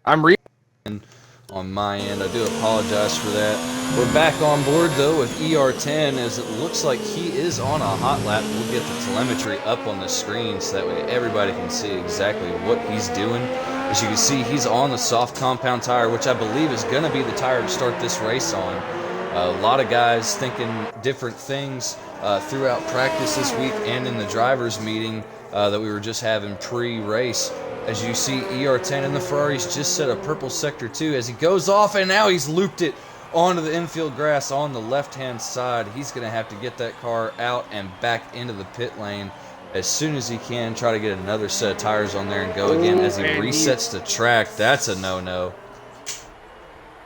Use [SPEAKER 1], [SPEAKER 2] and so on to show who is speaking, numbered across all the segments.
[SPEAKER 1] I'm re
[SPEAKER 2] On my end, I do apologize for that. We're back on board though with ER10 as it looks like he is on a hot lap. We'll get the telemetry up on the screen so that way everybody can see exactly what he's doing. As you can see, he's on the soft compound tire, which I believe is going to be the tire to start this race on. A lot of guys thinking different things throughout practice this week and in the drivers' meeting that we were just having pre-race. As you see, ER10 in the Ferraris just set a purple sector 2 as he goes off, and now he's looped it onto the infield grass on the left-hand side. He's going to have to get that car out and back into the pit lane as soon as he can, try to get another set of tires on there and go again as he resets the track. That's a no-no.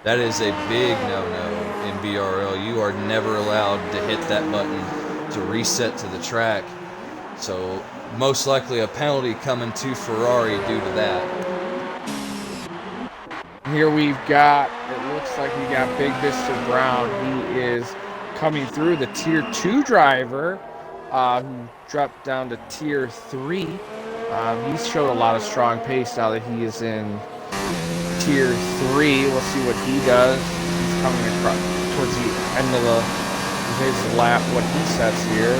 [SPEAKER 2] That is a big no-no in BRL. You are never allowed to hit that button to reset to the track. So most likely a penalty coming to Ferrari due to that.
[SPEAKER 1] Here we've got, it looks like we got Big Mr. Brown. He is coming through, the Tier 2 driver who dropped down to Tier 3. He's showed a lot of strong pace now that he is in Tier 3. We'll see what he does. He's coming across towards the end of his lap, what he sets here.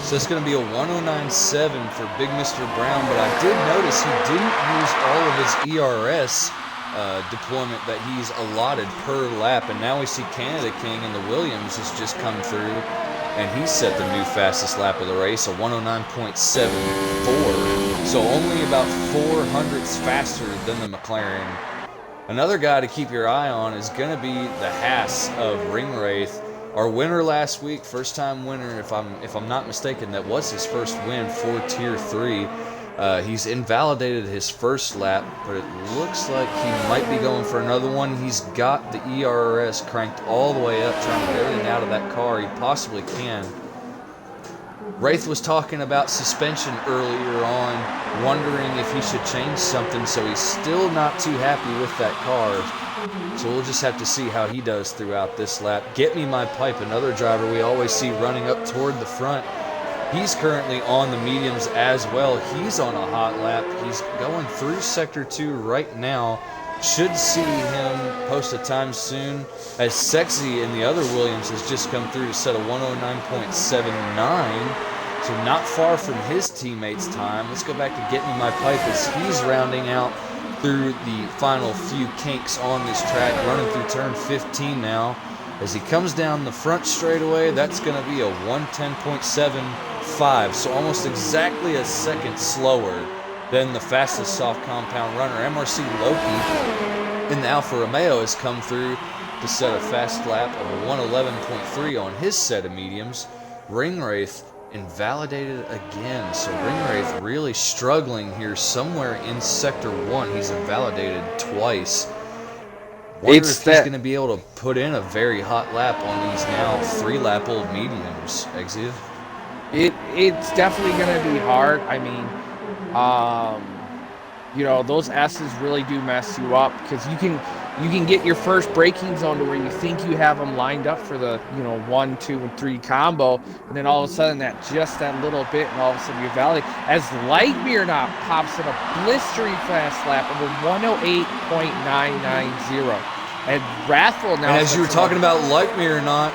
[SPEAKER 2] So it's going to be a 109.7 for Big Mr. Brown, but I did notice he didn't use all of his ERS deployment that he's allotted per lap, and now we see Canada King and the Williams has just come through, and he set the new fastest lap of the race, a 109.74, so only about 400ths faster than the McLaren. Another guy to keep your eye on is going to be the Haas of Ringwraith. Our winner last week, first-time winner, if I'm not mistaken, that was his first win for Tier 3. He's invalidated his first lap, but it looks like he might be going for another one. He's got the ERS cranked all the way up, trying to get everything out of that car he possibly can. Wraith was talking about suspension earlier on, wondering if he should change something, so he's still not too happy with that car. So we'll just have to see how he does throughout this lap. Get Me My Pipe, another driver we always see running up toward the front. He's currently on the mediums as well. He's on a hot lap. He's going through Sector 2 right now. Should see him post a time soon, as Sexy in the other Williams has just come through to set a 109.79. So not far from his teammates' time. Let's go back to Get Me My Pipe as he's rounding out through the final few kinks on this track, running through turn 15 now. As he comes down the front straightaway, that's going to be a 110.75, so almost exactly a second slower than the fastest soft compound runner. MRC Loki in the Alfa Romeo has come through to set a fast lap of a 111.3 on his set of mediums. Ringwraith invalidated again, so Ringwraith really struggling here somewhere in Sector 1. He's invalidated twice. Wonder if he's going to be able to put in a very hot lap on these now 3-lap-old mediums, Exia.
[SPEAKER 1] It's definitely going to be hard. I mean, those S's really do mess you up because you can get your first braking zone to where you think you have them lined up for the 1, 2, and 3 combo, and then all of a sudden that little bit, and all of a sudden you're valid. As Lightyear now pops in a blistering fast lap of a 108.990, and Wrathful now.
[SPEAKER 2] And as you were talking about Lightyear or not,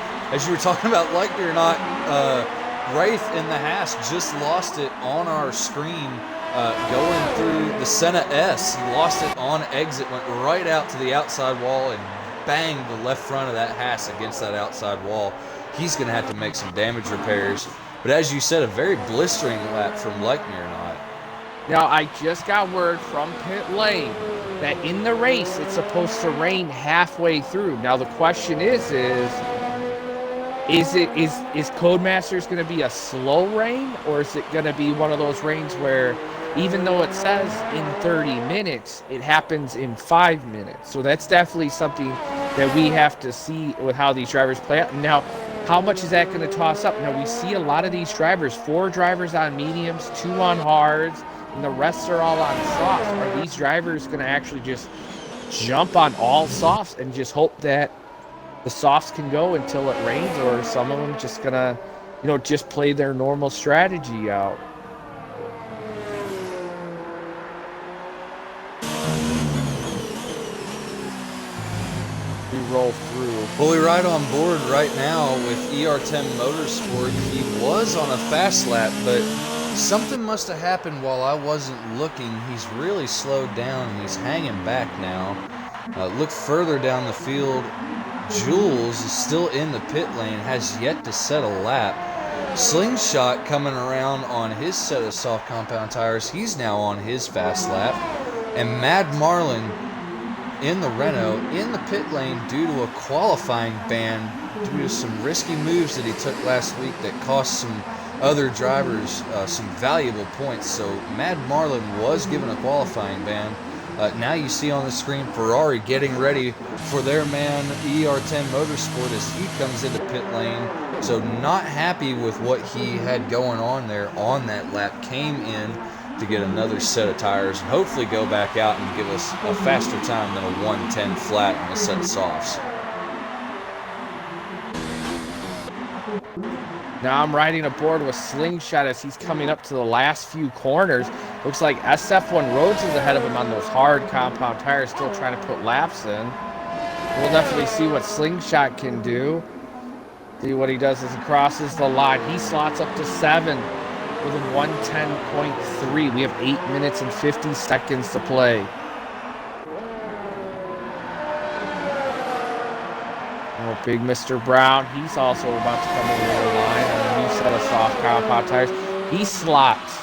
[SPEAKER 2] Wraith in the Haas just lost it on our screen. Going through the Senna S, he lost it on exit, went right out to the outside wall and banged the left front of that Haas against that outside wall. He's going to have to make some damage repairs. But as you said, a very blistering lap from Leichner not.
[SPEAKER 1] Now, I just got word from pit lane that in the race it's supposed to rain halfway through. Now the question is Codemasters going to be a slow rain, or is it going to be one of those rains where even though it says in 30 minutes, it happens in 5 minutes? So that's definitely something that we have to see with how these drivers play out. Now, how much is that going to toss up? Now, we see a lot of these drivers, 4 drivers on mediums, 2 on hards, and the rest are all on softs. Are these drivers going to actually just jump on all softs and just hope that the softs can go until it rains, or some of them just gonna, just play their normal strategy out. We roll through.
[SPEAKER 2] Well, we ride on board right now with ER10 Motorsport. He was on a fast lap, but something must have happened while I wasn't looking. He's really slowed down and he's hanging back now. Look further down the field. Jules is still in the pit lane, has yet to set a lap. Slingshot coming around on his set of soft compound tires. He's now on his fast lap. And Mad Marlin in the Renault in the pit lane due to a qualifying ban due to some risky moves that he took last week that cost some other drivers some valuable points. So Mad Marlin was given a qualifying ban. Now you see on the screen Ferrari getting ready for their man ER10 Motorsport as he comes into pit lane. So not happy with what he had going on there on that lap. Came in to get another set of tires and hopefully go back out and give us a faster time than a 110 flat on a set of softs.
[SPEAKER 1] Now I'm riding aboard with Slingshot as he's coming up to the last few corners. Looks like SF1 Rhodes is ahead of him on those hard compound tires, still trying to put laps in. We'll definitely see what Slingshot can do. See what he does as he crosses the line. He slots up to 7 with a 110.3. We have 8 minutes and 50 seconds to play. Oh, big Mr. Brown. He's also about to come over the line on a new set of soft compound tires. He slots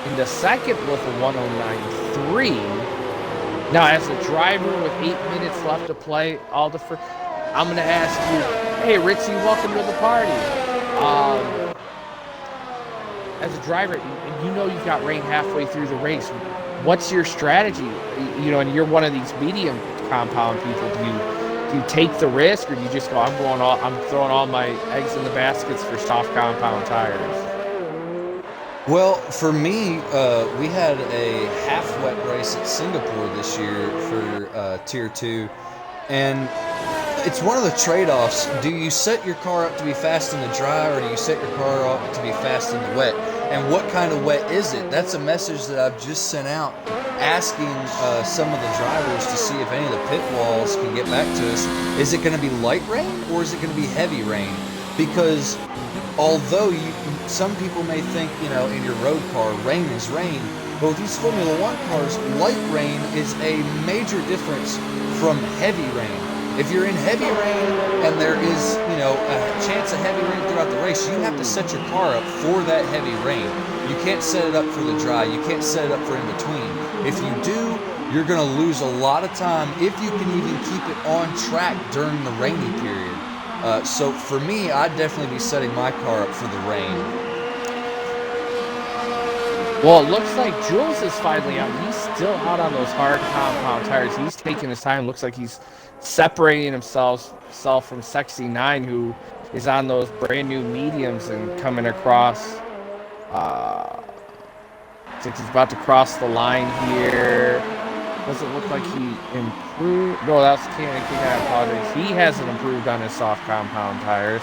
[SPEAKER 1] into second with a 109.3. Now, as a driver with 8 minutes left to play, I'm going to ask you, hey, Ritzy, welcome to the party. As a driver, and you've got rain halfway through the race, what's your strategy? And you're one of these medium compound people. Do you take the risk, or do you just go, I'm throwing all my eggs in the baskets for soft compound tires?
[SPEAKER 2] Well, for me, we had a half-wet race at Singapore this year for Tier 2, and it's one of the trade-offs. Do you set your car up to be fast in the dry, or do you set your car up to be fast in the wet? And what kind of wet is it? That's a message that I've just sent out, asking some of the drivers to see if any of the pit walls can get back to us. Is it going to be light rain, or is it going to be heavy rain? Because although some people may think, in your road car, rain is rain, but with these Formula One cars, light rain is a major difference from heavy rain. If you're in heavy rain and there is, a chance of heavy rain throughout the race, you have to set your car up for that heavy rain. You can't set it up for the dry. You can't set it up for in between. If you do, you're going to lose a lot of time if you can even keep it on track during the rainy period. So for me, I'd definitely be setting my car up for the rain.
[SPEAKER 1] Well, it looks like Jules is finally out. He's still out on those hard compound tires. He's taking his time. Looks like he's separating himself from Sexy 9, who is on those brand new mediums and coming across. Looks like he's about to cross the line here. Doesn't look like he improved. No, that's Cannon King. I apologize. He hasn't improved on his soft compound tires.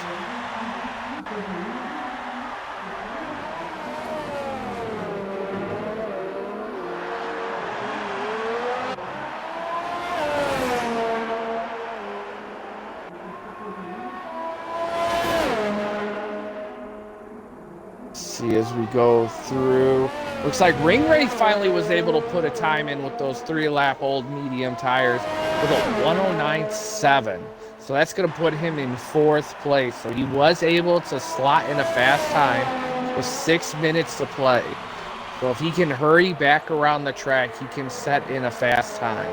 [SPEAKER 1] See as we go through. Looks like Ringwraith finally was able to put a time in with those 3-lap old medium tires with a 109.7. So that's going to put him in 4th place. So he was able to slot in a fast time with 6 minutes to play. So if he can hurry back around the track, he can set in a fast time.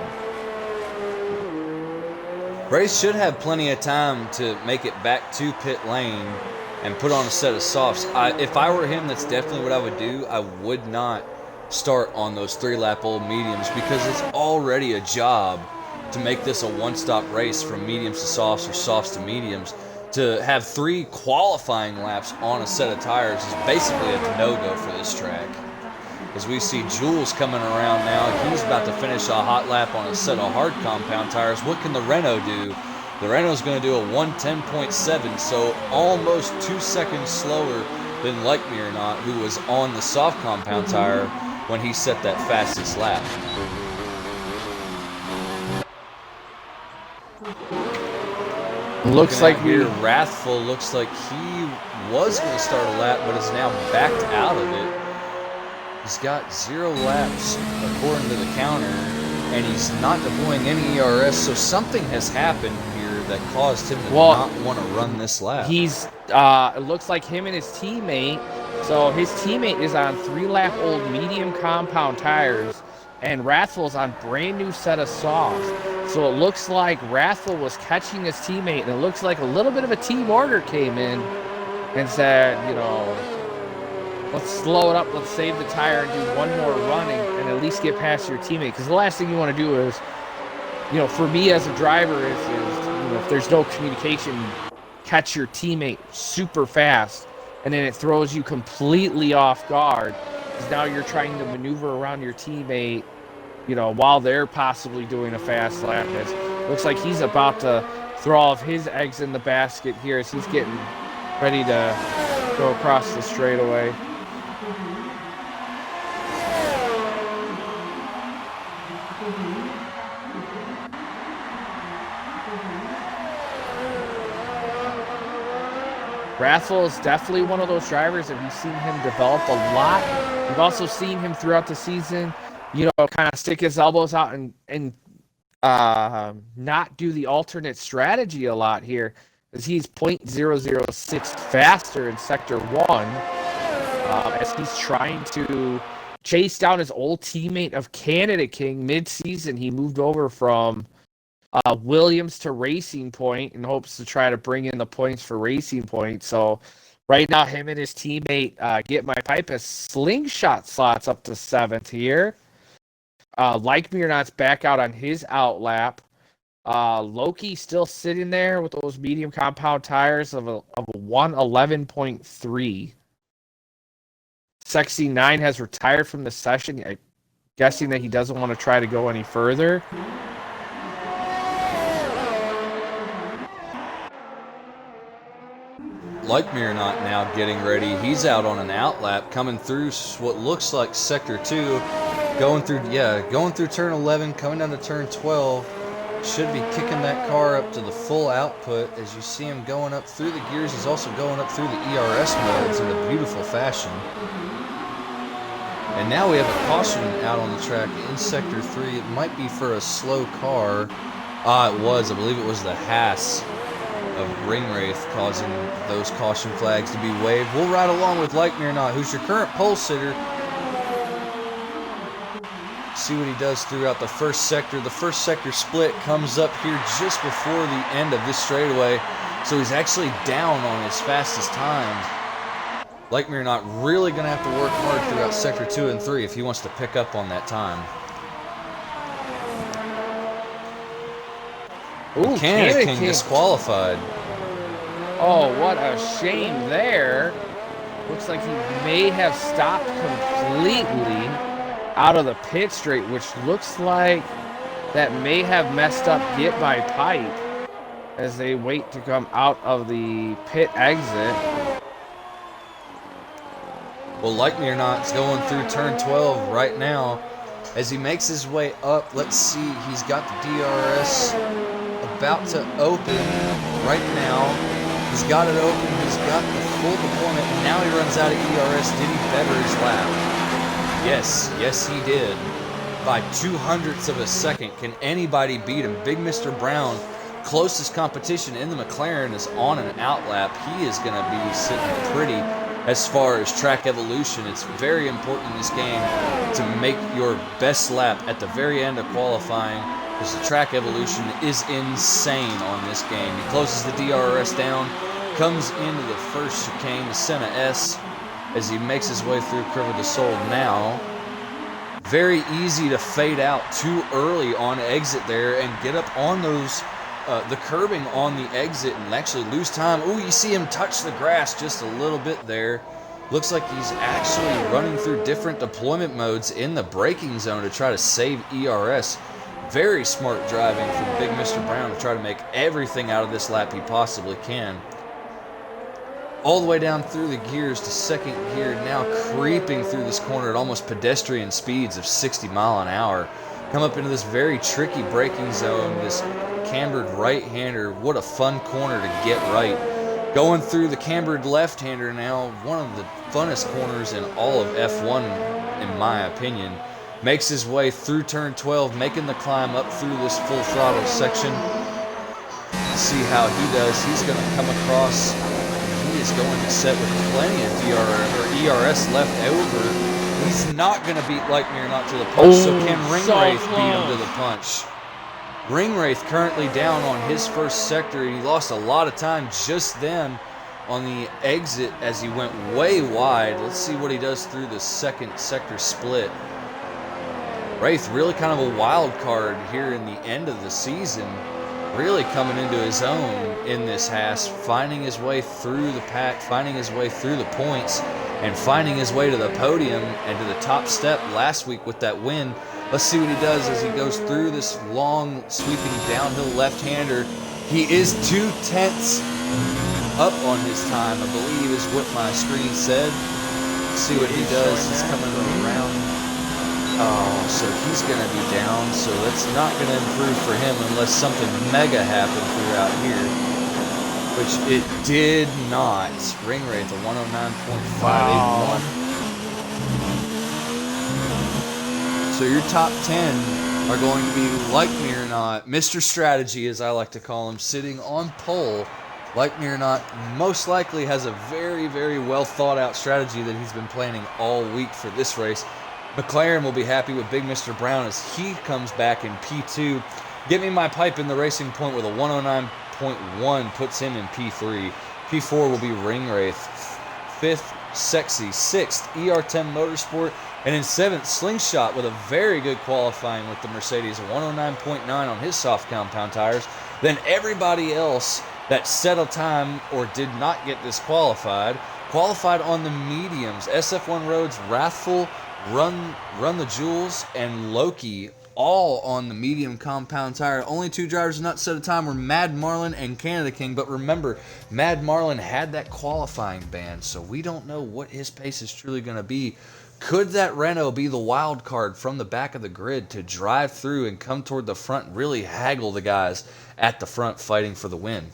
[SPEAKER 2] Brace should have plenty of time to make it back to pit lane and put on a set of softs. If I were him, that's definitely what I would do. I would not start on those 3-lap old mediums because it's already a job to make this a one-stop race from mediums to softs or softs to mediums. To have 3 qualifying laps on a set of tires is basically a no-go for this track. As we see Jules coming around now, he's about to finish a hot lap on a set of hard compound tires. What can the Renault do? The Renault's going to do a 110.7, so almost 2 seconds slower than Like Me or Not, who was on the soft compound tire when he set that fastest lap.
[SPEAKER 1] Looks like
[SPEAKER 2] here, Wrathful looks like he was going to start a lap, but is now backed out of it. He's got 0 laps according to the counter, and he's not deploying any ERS, so something has happened here that caused him to not want to run this lap.
[SPEAKER 1] He's, it looks like him and his teammate, so his teammate is on 3-lap old medium compound tires, and Wrathful's on brand new set of softs. So it looks like Wrathful was catching his teammate, and it looks like a little bit of a team order came in and said, you know, let's slow it up, let's save the tire and do one more running and at least get past your teammate. Because the last thing you want to do is, you know, for me as a driver is you know, if there's no communication, catch your teammate super fast, and then it throws you completely off guard. Because now you're trying to maneuver around your teammate, you know, while they're possibly doing a fast lap. It looks like he's about to throw all of his eggs in the basket here as he's getting ready to go across the straightaway. Wrathful is definitely one of those drivers that we've seen him develop a lot. We've also seen him throughout the season, you know, kind of stick his elbows out and not do the alternate strategy a lot here, as he's 0.006 faster in Sector 1, as he's trying to chase down his old teammate of Canada King. Mid-season, he moved over from Williams to Racing Point in hopes to try to bring in the points for Racing Point. So right now, him and his teammate, Get My Pipe, as slingshot slots up to 7th here. Like Me or Not's back out on his outlap. Loki still sitting there with those medium compound tires of a 111.3. Sexy 9 has retired from the session, I'm guessing that he doesn't want to try to go any further.
[SPEAKER 2] Like Me or Not now getting ready. He's out on an outlap, coming through what looks like Sector 2, going through turn 11, coming down to turn 12. Should be kicking that car up to the full output. As you see him going up through the gears, he's also going up through the ERS modes in a beautiful fashion. And now we have a caution out on the track in Sector 3. It might be for a slow car. It was. I believe it was the Haas of Ringwraith causing those caution flags to be waved. We'll ride along with Like Me or Not, who's your current pole sitter. See what he does throughout the first sector. The first sector split comes up here just before the end of this straightaway, so he's actually down on his fastest times. Like Me or Not really going to have to work hard throughout Sector 2 and 3 if he wants to pick up on that time.
[SPEAKER 1] Ooh,
[SPEAKER 2] Canada King disqualified.
[SPEAKER 1] Oh, what a shame there. Looks like he may have stopped completely out of the pit straight, which looks like that may have messed up Get My Pipe as they wait to come out of the pit exit.
[SPEAKER 2] Well, Like Me or Not is going through turn 12 right now. As he makes his way up, let's see, he's got the DRS about to open right now. He's got it open, he's got the full deployment, and now he runs out of ERS. Did he better his lap? Yes, he did. By 0.02 of a second. Can anybody beat him? Big Mr. Brown, closest competition in the McLaren, is on an outlap. He is going to be sitting pretty as far as track evolution. It's very important in this game to make your best lap at the very end of qualifying, because the track evolution is insane on this game. He closes the DRS down, comes into the first chicane, the Senna S, as he makes his way through Criver de Sol now. Very easy to fade out too early on exit there and get up on those, the curbing on the exit and actually lose time. Ooh, you see him touch the grass just a little bit there. Looks like he's actually running through different deployment modes in the braking zone to try to save ERS. Very smart driving from Big Mr. Brown to try to make everything out of this lap he possibly can. All the way down through the gears to second gear, now creeping through this corner at almost pedestrian speeds of 60 mile an hour. Come up into this very tricky braking zone, this cambered right-hander. What a fun corner to get right. Going through the cambered left-hander now, one of the funnest corners in all of F1, in my opinion. Makes his way through turn 12, making the climb up through this full throttle section. See how he does. He's going to come across. He is going to set with plenty of ERS left over. He's not going to beat Lightmere not to the punch, so can Ringwraith beat him to the punch? Ringwraith currently down on his first sector. He lost a lot of time just then on the exit as he went way wide. Let's see what he does through the second sector split. Wraith really kind of a wild card here in the end of the season, really coming into his own in this Haas, finding his way through the pack, finding his way through the points, and finding his way to the podium and to the top step last week with that win. Let's see what he does as he goes through this long, sweeping downhill left-hander. He is 2/10 up on his time, I believe is what my screen said. Let's see what he does. He's coming around. Oh, so he's going to be down, so that's not going to improve for him unless something mega happened throughout here, which it did not. Ringwraith, a 109.581. So your top 10 are going to be Lightmere or Not, Mr. Strategy, as I like to call him, sitting on pole. Lightmere or Not most likely has a very, very well thought out strategy that he's been planning all week for this race. McLaren will be happy with Big Mr. Brown as he comes back in P2. Get Me My Pipe in the Racing Point with a 109.1 puts him in P3. P4 will be Ringwraith. 5th, Sexy. 6th, ER10 Motorsport. And in 7th, Slingshot with a very good qualifying with the Mercedes, a 109.9 on his soft compound tires. Then everybody else that set a time or did not get disqualified, qualified on the mediums. SF1 Roads, Wrathful, Run the Jewels, and Loki, all on the medium compound tire. Only 2 drivers not set a time were Mad Marlin and Canada King, but remember, Mad Marlin had that qualifying ban, so we don't know what his pace is truly going to be. Could that Renault be the wild card from the back of the grid to drive through and come toward the front and really haggle the guys at the front fighting for the win?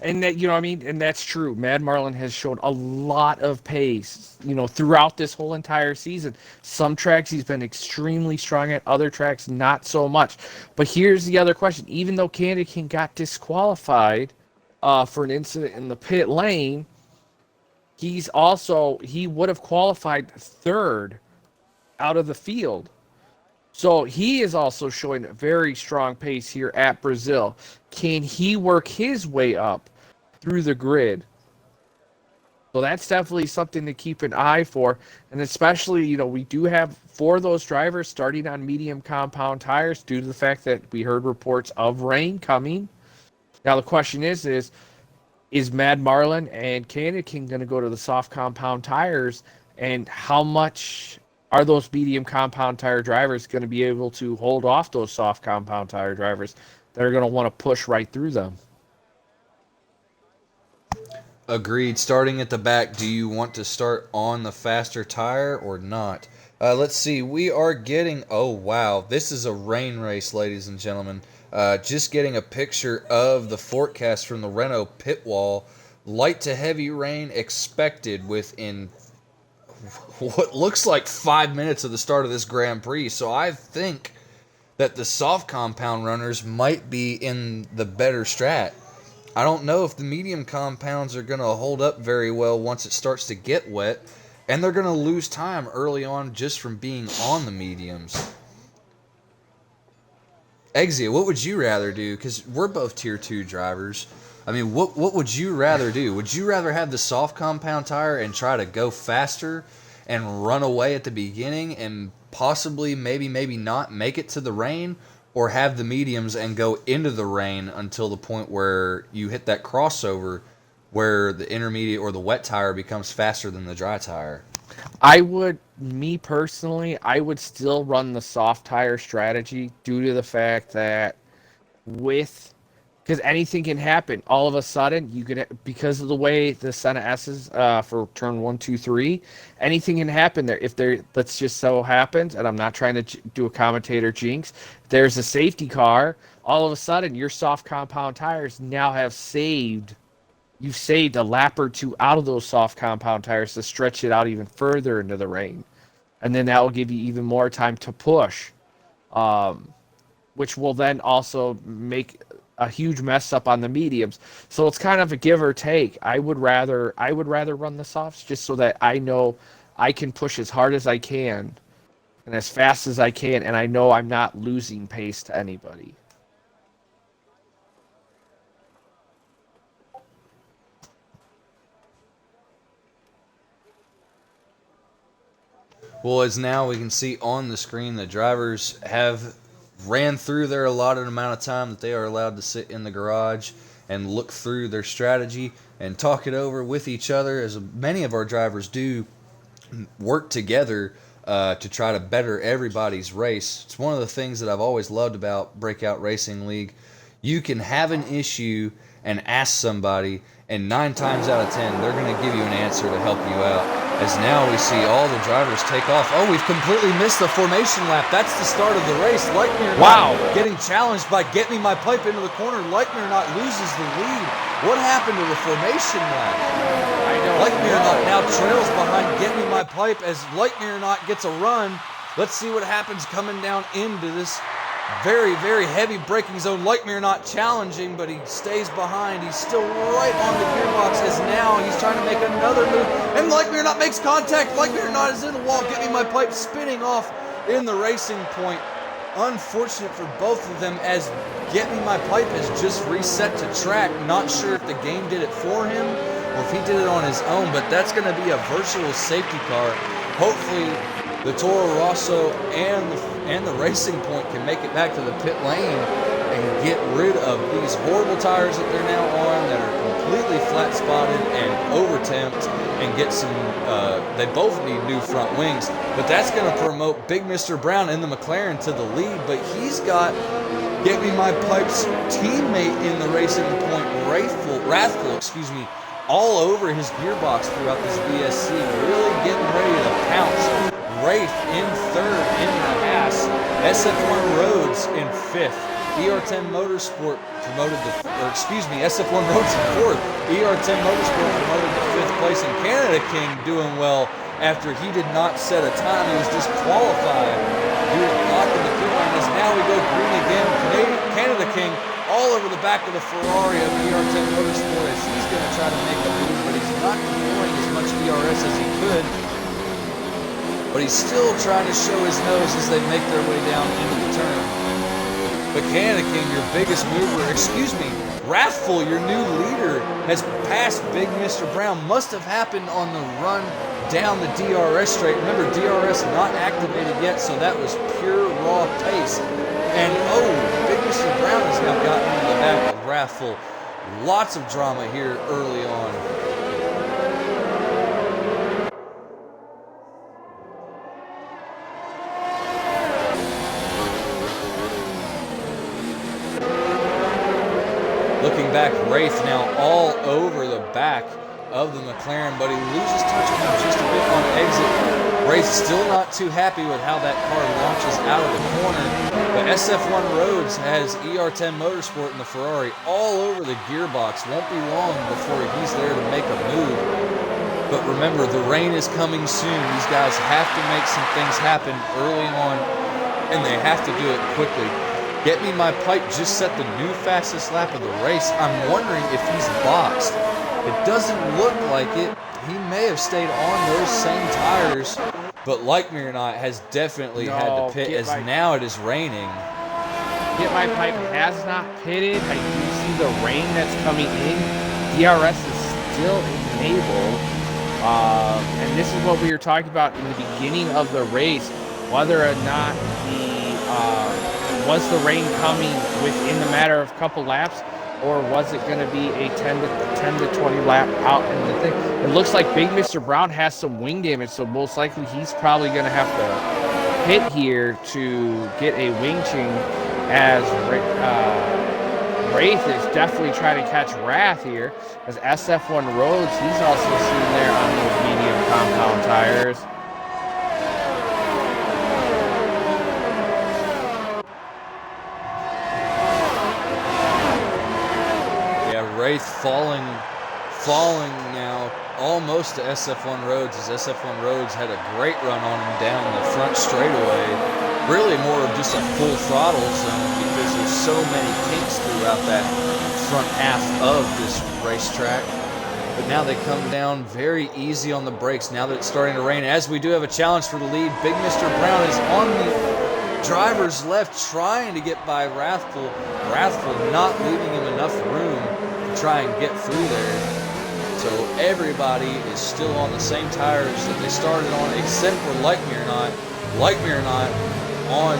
[SPEAKER 1] And that, you know what I mean? And that's true. Mad Marlin has shown a lot of pace, throughout this whole entire season. Some tracks he's been extremely strong at, other tracks not so much. But here's the other question. Even though Canada King got disqualified for an incident in the pit lane, he would have qualified 3rd out of the field. So he is also showing a very strong pace here at Brazil. Can he work his way up through the grid? So that's definitely something to keep an eye for. And especially, we do have 4 of those drivers starting on medium compound tires due to the fact that we heard reports of rain coming. Now the question is Mad Marlin and Canada King going to go to the soft compound tires? And how much are those medium compound tire drivers going to be able to hold off those soft compound tire drivers that are going to want to push right through them?
[SPEAKER 2] Agreed. Starting at the back, do you want to start on the faster tire or not? Let's see. We are getting... Oh, wow. This is a rain race, ladies and gentlemen. Just getting a picture of the forecast from the Renault pit wall. Light to heavy rain expected within what looks like 5 minutes of the start of this Grand Prix. So I think that the soft compound runners might be in the better strat. I don't know if the medium compounds are going to hold up very well once it starts to get wet, and they're going to lose time early on just from being on the mediums. Exia, what would you rather do? Because we're both Tier 2 drivers. I mean, what would you rather do? Would you rather have the soft compound tire and try to go faster and run away at the beginning and possibly, maybe not make it to the rain? Or have the mediums and go into the rain until the point where you hit that crossover where the intermediate or the wet tire becomes faster than the dry tire?
[SPEAKER 1] Me personally, I would still run the soft tire strategy due to the fact that with because anything can happen. All of a sudden, you could because of the way the Senna S's for turn 1, 2, 3, anything can happen there. If there, let's just so happens, and I'm not trying to do a commentator jinx. There's a safety car. All of a sudden, your soft compound tires now have saved. You've saved a lap or two out of those soft compound tires to stretch it out even further into the rain, and then that will give you even more time to push. Which will then also make a huge mess up on the mediums. So it's kind of a give or take. I would rather run the softs just so that I know I can push as hard as I can and as fast as I can, and I know I'm not losing pace to anybody.
[SPEAKER 2] Well, as now we can see on the screen, the drivers have ran through their allotted amount of time that they are allowed to sit in the garage and look through their strategy and talk it over with each other, as many of our drivers do work together to try to better everybody's race. It's one of the things that I've always loved about Breakout Racing League. You can have an issue and ask somebody, and 9 times out of 10, they're going to give you an answer to help you out. As now we see all the drivers take off. Oh, we've completely missed the formation lap. That's the start of the race. Like me or not, getting challenged by Get Me My Pipe into the corner. Like me or not loses the lead. What happened to the formation lap? Like Me or Not now trails behind Get Me My Pipe as Like Me or Not gets a run. Let's see what happens coming down into this very, very heavy braking zone. Like Me or Not challenging, but he stays behind. He's still right on the gearbox as now he's trying to make another move. And Like Me or Not makes contact. Like Me or Not is in the wall. Get Me My Pipe spinning off in the racing point. Unfortunate for both of them as Get Me My Pipe has just reset to track. Not sure if the game did it for him or if he did it on his own, but that's going to be a virtual safety car. Hopefully the Toro Rosso and the Racing Point can make it back to the pit lane and get rid of these horrible tires that they're now on that are completely flat spotted and over temped, and get some they both need new front wings, but that's going to promote Big Mr. Brown in the McLaren to the lead. But he's got Get Me My Pipe's teammate in the Racing Point, Wrathful, all over his gearbox throughout this VSC, really getting ready to pounce. Wraith in third in the Haas, SF1 Rhodes in fifth, ER10 Motorsport promoted SF1 Rhodes in fourth, ER10 Motorsport promoted to fifth place, and Canada King doing well after he did not set a time. He was disqualified due to blocking the pit line. As now we go green again. Canada King all over the back of the Ferrari of ER10 Motorsport as he's going to try to make a move, but he's not deploying as much ERS as he could. But he's still trying to show his nose as they make their way down into the turn. But Canada King, your biggest mover, Wrathful, your new leader, has passed Big Mr. Brown. Must have happened on the run down the DRS straight. Remember, DRS not activated yet, so that was pure raw pace. And Big Mr. Brown has now gotten into the back of Wrathful. Lots of drama here early on. Looking back, Wraith now all over the back of the McLaren, but he loses touch with him just a bit on exit. Wraith still not too happy with how that car launches out of the corner, but SF1 Rhodes has ER10 Motorsport in the Ferrari all over the gearbox. Won't be long before he's there to make a move. But remember, the rain is coming soon. These guys have to make some things happen early on, and they have to do it quickly. Get Me My Pipe just set the new fastest lap of the race. I'm wondering if he's boxed. It doesn't look like it. He may have stayed on those same tires, but Like Me or Not has definitely had to pit as now it is raining.
[SPEAKER 1] Get My Pipe has not pitted. I do see the rain that's coming in. DRS is still enabled. And this is what we were talking about in the beginning of the race, whether or not was the rain coming within the matter of a couple laps. or was it going to be a 10 to 20 lap out in the thing? It looks like Big Mr. Brown has some wing damage, so most likely he's probably going to have to hit here to get a wing change, as Wraith is definitely trying to catch Wrath here, as SF1 Rhodes, he's also sitting there on those medium compound tires.
[SPEAKER 2] Wraith falling now almost to SF1 Rhodes, as SF1 Rhodes had a great run on him down the front straightaway. Really more of just a full throttle zone, because there's so many kinks throughout that front half of this racetrack. But now they come down very easy on the brakes now that it's starting to rain, as we do have a challenge for the lead. Big Mr. Brown is on the driver's left trying to get by Wrathful. Wrathful not leaving him enough room to try and get through there. So everybody is still on the same tires that they started on, except for Lightmere Not. Lightmere Not on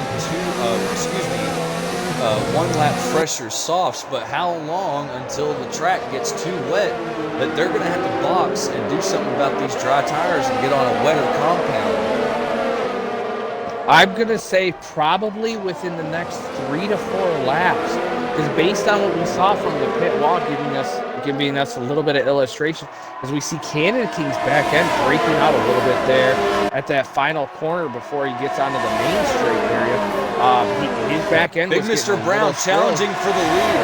[SPEAKER 2] one lap fresher softs, but how long until the track gets too wet that they're going to have to box and do something about these dry tires and get on a wetter compound?
[SPEAKER 1] I'm going to say probably within the next 3 to 4 laps, because based on what we saw from the pit wall, giving us a little bit of illustration, as we see Canada King's back end breaking out a little bit there at that final corner before he gets onto the main straight area. His back end
[SPEAKER 2] Big Mr. Brown challenging for the lead.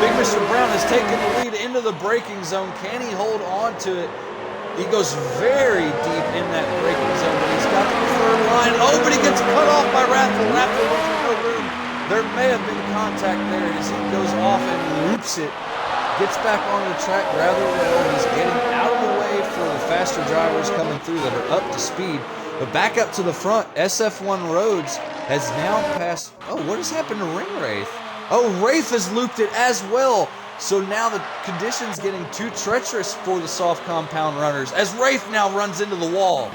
[SPEAKER 2] Big Mr. Brown has taken the lead into the braking zone. Can he hold on to it? He goes very deep in that braking zone, but he's got the preferred line. Oh, but he gets cut off by Wrathful. Wrathful looking no room. There may have been contact there as he goes off and loops it. Gets back onto the track rather well. He's getting out of the way for the faster drivers coming through that are up to speed. But back up to the front, SF1 Rhodes has now passed. Oh, what has happened to Ring Wraith? Oh, Wraith has looped it as well. So now the conditions getting too treacherous for the soft compound runners, as Wraith now runs into the wall.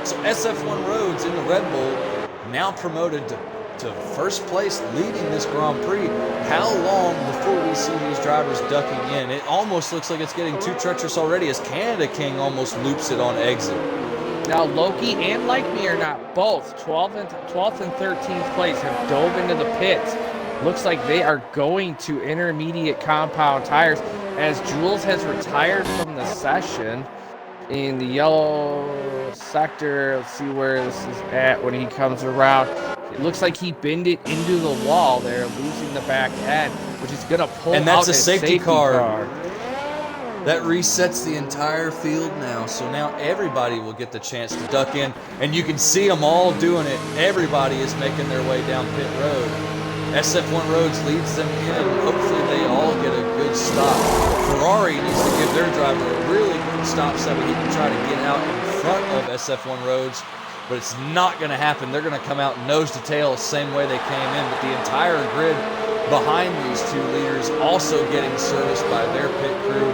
[SPEAKER 2] So SF1 Rhodes in the Red Bull, now promoted to first place, leading this Grand Prix. How long before we see these drivers ducking in? It almost looks like it's getting too treacherous already, as Canada King almost loops it on exit.
[SPEAKER 1] Now Loki and Lightmere Not, both 12th and 13th place, have dove into the pits. Looks like they are going to intermediate compound tires, as Jules has retired from the session in the yellow sector. Let's see where this is at when he comes around. It looks like he bended into the wall there, losing the back end, which is going to pull out,
[SPEAKER 2] and that's
[SPEAKER 1] a
[SPEAKER 2] safety car. That resets the entire field now, so now everybody will get the chance to duck in, and you can see them all doing it. Everybody is making their way down pit road. SF1 Rhodes leads them in. Hopefully they all get a good stop. Ferrari needs to give their driver a really good stop so that he can try to get out in front of SF1 Rhodes, but it's not going to happen. They're going to come out nose to tail the same way they came in, but the entire grid behind these two leaders also getting serviced by their pit crew.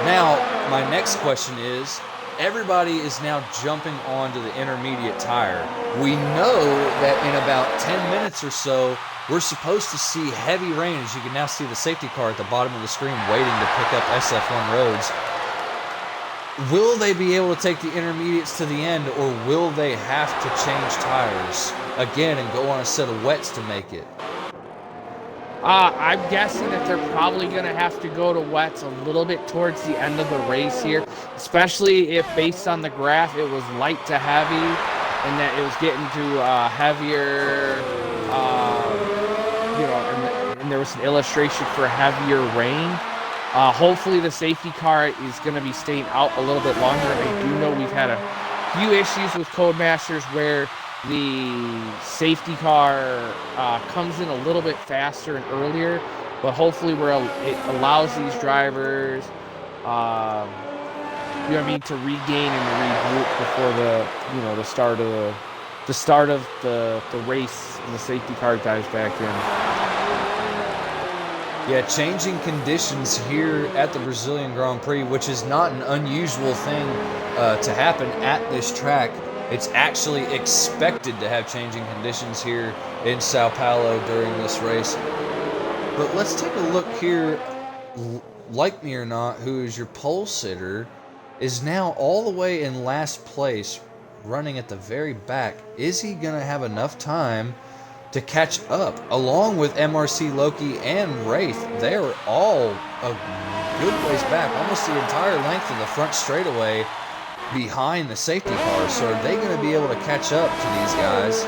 [SPEAKER 2] Now, my next question is, everybody is now jumping onto the intermediate tire. We know that in about 10 minutes or so, we're supposed to see heavy rain, as you can now see the safety car at the bottom of the screen waiting to pick up SF1 Rhodes. Will they be able to take the intermediates to the end, or will they have to change tires again and go on a set of wets to make it?
[SPEAKER 1] I'm guessing that they're probably going to have to go to wets a little bit towards the end of the race here, especially if, based on the graph, it was light to heavy, and that it was getting to heavier, and there was an illustration for heavier rain. Hopefully the safety car is going to be staying out a little bit longer. I do know we've had a few issues with Codemasters where the safety car comes in a little bit faster and earlier, but hopefully it allows these drivers, to regain and regroup before the start of the race, and the safety car dives back in.
[SPEAKER 2] Yeah, changing conditions here at the Brazilian Grand Prix, which is not an unusual thing to happen at this track. It's actually expected to have changing conditions here in Sao Paulo during this race. But let's take a look here. Like me or not, who is your pole sitter, is now all the way in last place, running at the very back. Is he going to have enough time to catch up? Along with MRC Loki and Wraith, they are all a good ways back, almost the entire length of the front straightaway behind the safety car. So are they going to be able to catch up to these guys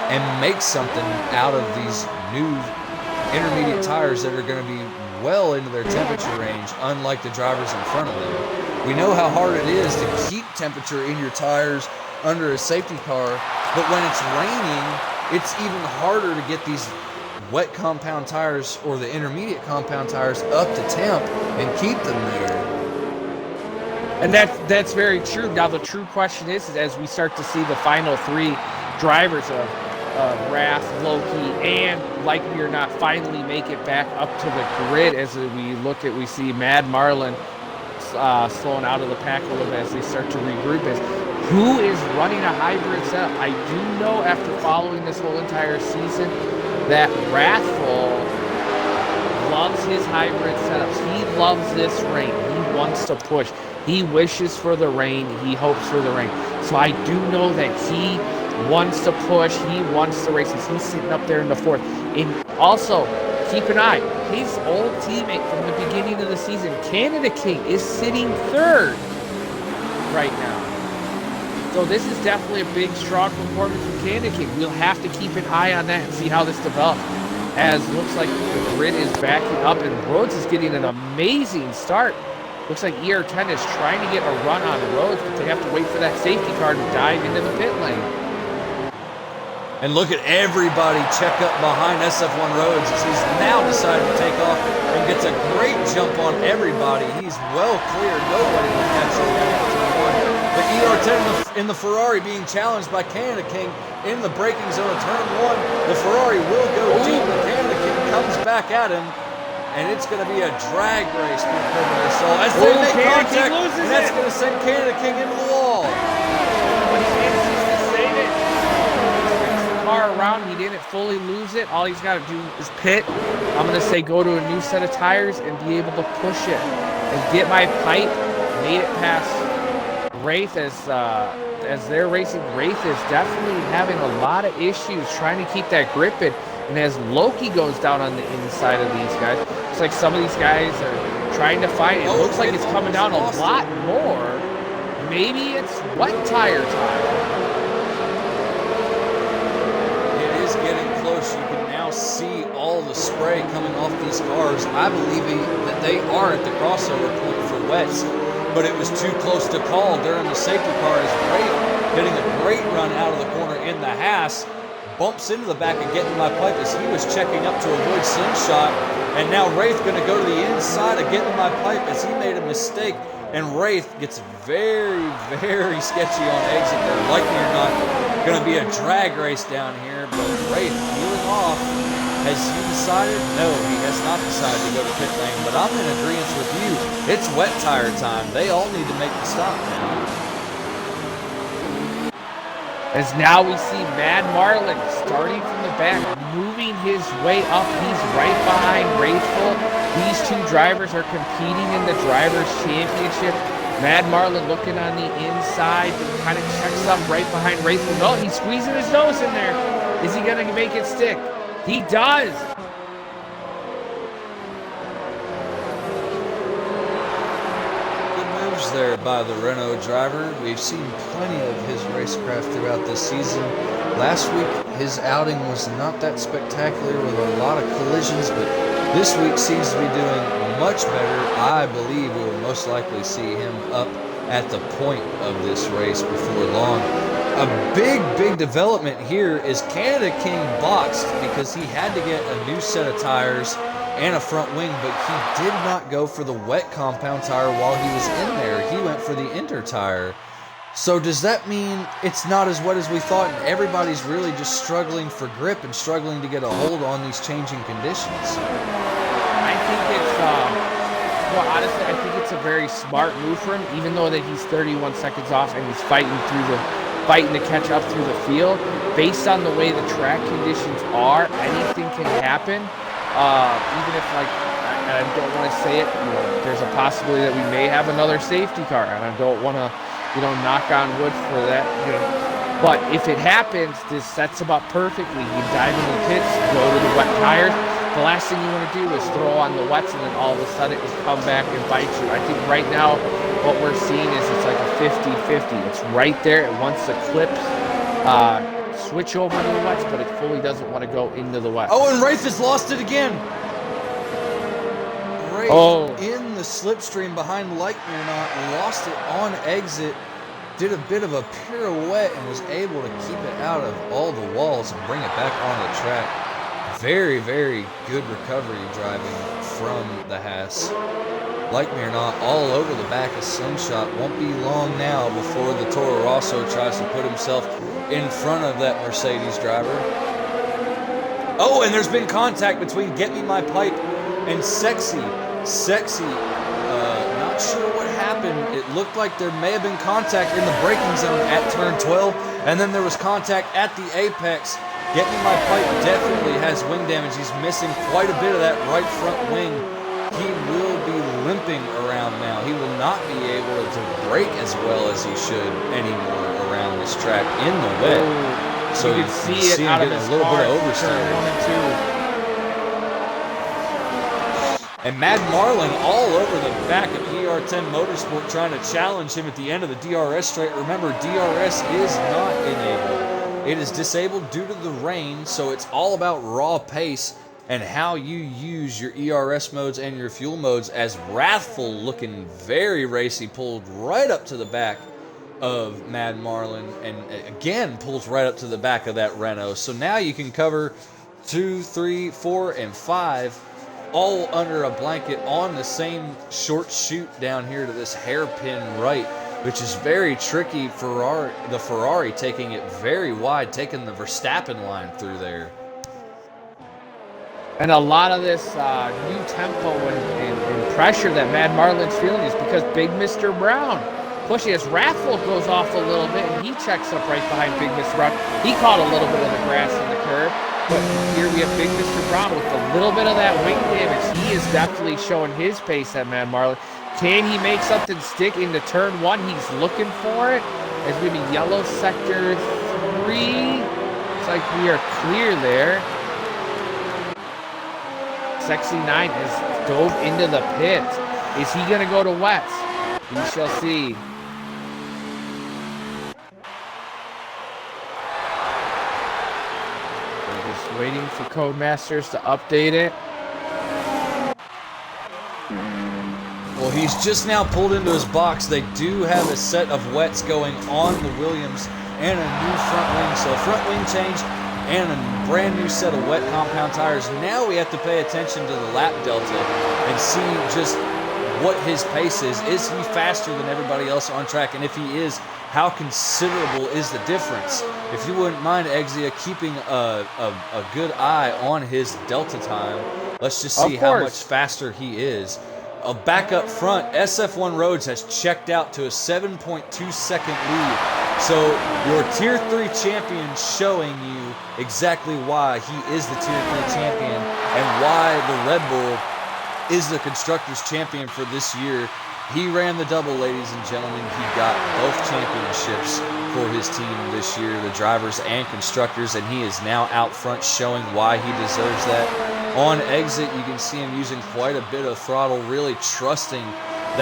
[SPEAKER 2] and make something out of these new intermediate tires that are going to be well into their temperature range, unlike the drivers in front of them? We know how hard it is to keep temperature in your tires under a safety car, but when it's raining, it's even harder to get these wet compound tires or the intermediate compound tires up to temp and keep them there.
[SPEAKER 1] And that's very true. Now the true question is as we start to see the final three drivers of Wrath, Loki, and like me or not, finally make it back up to the grid. As we see Mad Marlin slowing out of the pack a little bit as they start to regroup. Is who is running a hybrid setup? I do know after following this whole entire season that Wrathful loves his hybrid setups. He loves this rain. He wants to push. He wishes for the rain. He hopes for the rain. So I do know that he wants to push. He wants the races. He's sitting up there in the fourth. And also, keep an eye. His old teammate from the beginning of the season, Canada King, is sitting third right now. So this is definitely a big, strong performance from Canada King. We'll have to keep an eye on that and see how this develops. As looks like the grid is backing up and Rhodes is getting an amazing start. Looks like ER10 is trying to get a run on Rhodes, but they have to wait for that safety car to dive into the pit lane.
[SPEAKER 2] And look at everybody check up behind SF1 Rhodes as he's now decided to take off and gets a great jump on everybody. He's well clear. Nobody will catch him down at turn one. The ER10 in the Ferrari being challenged by Canada King in the braking zone of turn one. The Ferrari will go deep, and Canada King comes back at him. And it's going to be a drag race for Permanent Assault as they make contact, and that's going to send Canada King into the wall.
[SPEAKER 1] But he manages to save it. Brings the car around. He didn't fully lose it. All he's got to do is pit. I'm going to say go to a new set of tires and be able to push it. And get my pipe. Made it past Wraith as they're racing. Wraith is definitely having a lot of issues trying to keep that grip in. And as Loki goes down on the inside of these guys, it's like some of these guys are trying to fight. It looks like it's coming down a lot more. Maybe it's wet tire time.
[SPEAKER 2] It is getting close. You can now see all the spray coming off these cars. I believe that they are at the crossover point for wets, but it was too close to call during the safety car as Wraith getting a great run out of the corner in the Haas. Bumps into the back of Getting My Pipe as he was checking up to avoid Slingshot. And now Wraith going to go to the inside of Getting My Pipe as he made a mistake. And Wraith gets very, very sketchy on exit there. Like me or not, going to be a drag race down here. But Wraith peeling off. Has he decided? No, he has not decided to go to pit lane. But I'm in agreement with you. It's wet tire time. They all need to make the stop now.
[SPEAKER 1] As now we see Mad Marlin starting from the back, moving his way up. He's right behind Wraithful. These two drivers are competing in the Drivers' Championship. Mad Marlin looking on the inside, kind of checks up right behind Wraithful. No, he's squeezing his nose in there. Is he going to make it stick? He does.
[SPEAKER 2] There by the Renault driver. We've seen plenty of his racecraft throughout this season. Last week, his outing was not that spectacular with a lot of collisions, but this week seems to be doing much better. I believe we will most likely see him up at the point of this race before long. A big development here is Canada King boxed because he had to get a new set of tires and a front wing, but he did not go for the wet compound tire while he was in there. He went for the inter tire. So does that mean it's not as wet as we thought and everybody's really just struggling for grip and struggling to get a hold on these changing conditions?
[SPEAKER 1] I think it's, well, honestly, I think it's a very smart move for him, even though that he's 31 seconds off and he's fighting fighting to catch up through the field. Based on the way the track conditions are, anything can happen. Even if, like, I don't want to say it, there's a possibility that we may have another safety car, and I don't want to, knock on wood for that, But if it happens, this sets them up perfectly. You dive into the pits, go to the wet tires. The last thing you want to do is throw on the wets, and then all of a sudden it will come back and bite you. I think right now what we're seeing is it's like a 50-50. It's right there. It wants the clips switch over to the wets, but it fully doesn't want to go into the wets.
[SPEAKER 2] Oh, and Rafe has lost it again. Rafe in the slipstream behind Lightyear lost it on exit. Did a bit of a pirouette and was able to keep it out of all the walls and bring it back on the track. Very, very good recovery driving from the Haas. Like me or not, all over the back of Slingshot. Won't be long now before the Toro Rosso tries to put himself in front of that Mercedes driver. Oh, and there's been contact between Get Me My Pipe and Sexy. Sexy, not sure what happened. It looked like there may have been contact in the braking zone at turn 12, and then there was contact at the apex. Get Me My Pipe definitely has wing damage. He's missing quite a bit of that right front wing. He will be limping around now. He will not be able to brake as well as he should anymore around this track in the wet. So
[SPEAKER 1] you can see it out of his
[SPEAKER 2] a little
[SPEAKER 1] car,
[SPEAKER 2] bit of oversteer.
[SPEAKER 1] turn 1 and 2.
[SPEAKER 2] And Mad Marlin all over the back of ER10 Motorsport trying to challenge him at the end of the DRS straight. Remember, DRS is not enabled. It is disabled due to the rain, so it's all about raw pace and how you use your ERS modes and your fuel modes. As Wrathful, looking very racy, pulled right up to the back of Mad Marlin and again pulls right up to the back of that Renault. So now you can cover 2, 3, 4, and 5 all under a blanket on the same short chute down here to this hairpin right, which is very tricky. The Ferrari taking it very wide, taking the Verstappen line through there.
[SPEAKER 1] And a lot of this new tempo and pressure that Mad Marlin's feeling is because Big Mr. Brown pushing as Wrathful goes off a little bit, and he checks up right behind Big Mr. Brown. He caught a little bit of the grass in the curb. But here we have Big Mr. Brown with a little bit of that wing damage. He is definitely showing his pace at Mad Marlin. Can he make something stick into turn 1? He's looking for it. As we have yellow sector 3. It's like we are clear there. Sexy 9 has dove into the pit. Is he going to go to wets? We shall see. Waiting for Codemasters to update it.
[SPEAKER 2] Well, he's just now pulled into his box. They do have a set of wets going on the Williams and a new front wing. So front wing change and a brand new set of wet compound tires. Now we have to pay attention to the lap delta and see just what his pace is. Is he faster than everybody else on track? And if he is, how considerable is the difference? If you wouldn't mind, Exia, keeping a good eye on his delta time, let's just see how much faster he is. Back up front, SF1 Rhodes has checked out to a 7.2 second lead. So your Tier 3 champion showing you exactly why he is the Tier 3 champion and why the Red Bull is the Constructors champion for this year. He ran the double, ladies and gentlemen. He got both championships for his team this year, the drivers and constructors, and he is now out front showing why he deserves that. On exit, you can see him using quite a bit of throttle, really trusting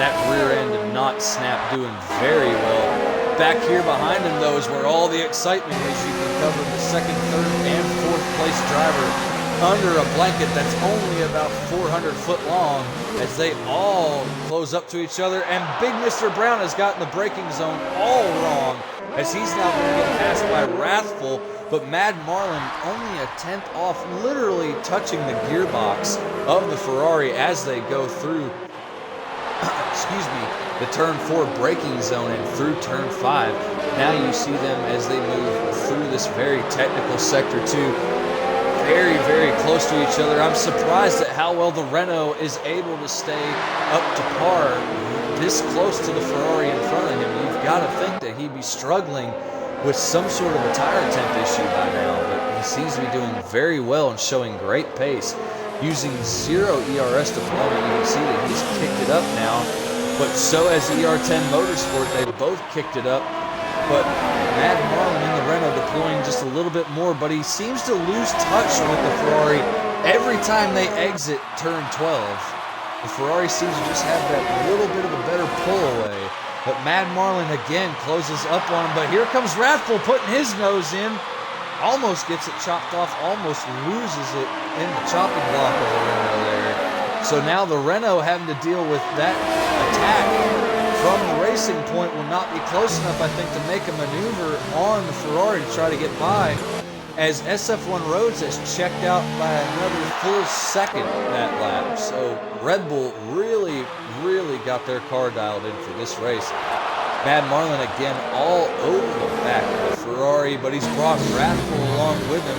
[SPEAKER 2] that rear end to not snap, doing very well. Back here behind him, though, is where all the excitement is. You can cover the second, third, and fourth place driver under a blanket that's only about 400 foot long as they all close up to each other. And Big Mr. Brown has gotten the braking zone all wrong as he's now going to get passed by Wrathful. But Mad Marlin only a tenth off, literally touching the gearbox of the Ferrari as they go through the turn 4 braking zone and through turn 5. Now you see them as they move through this very technical sector 2. Very, very close to each other. I'm surprised at how well the Renault is able to stay up to par this close to the Ferrari in front of him. You've got to think that he'd be struggling with some sort of a tire temp issue by now, but he seems to be doing very well and showing great pace. Using 0 ERS deployment, you can see that he's kicked it up now, but so has ER10 Motorsport. They both kicked it up, but Mad Marlin in the Renault deploying just a little bit more, but he seems to lose touch with the Ferrari every time they exit turn 12. The Ferrari seems to just have that little bit of a better pull away. But Mad Marlin again closes up on him. But here comes Wrathful putting his nose in. Almost gets it chopped off. Almost loses it in the chopping block of the Renault there. So now the Renault having to deal with that attack from the racing point will not be close enough, I think, to make a maneuver on the Ferrari to try to get by. As SF1 Rhodes has checked out by another full second that lap. So Red Bull really got their car dialed in for this race. Mad Marlin again all over the back of the Ferrari, but he's brought Wrathful along with him,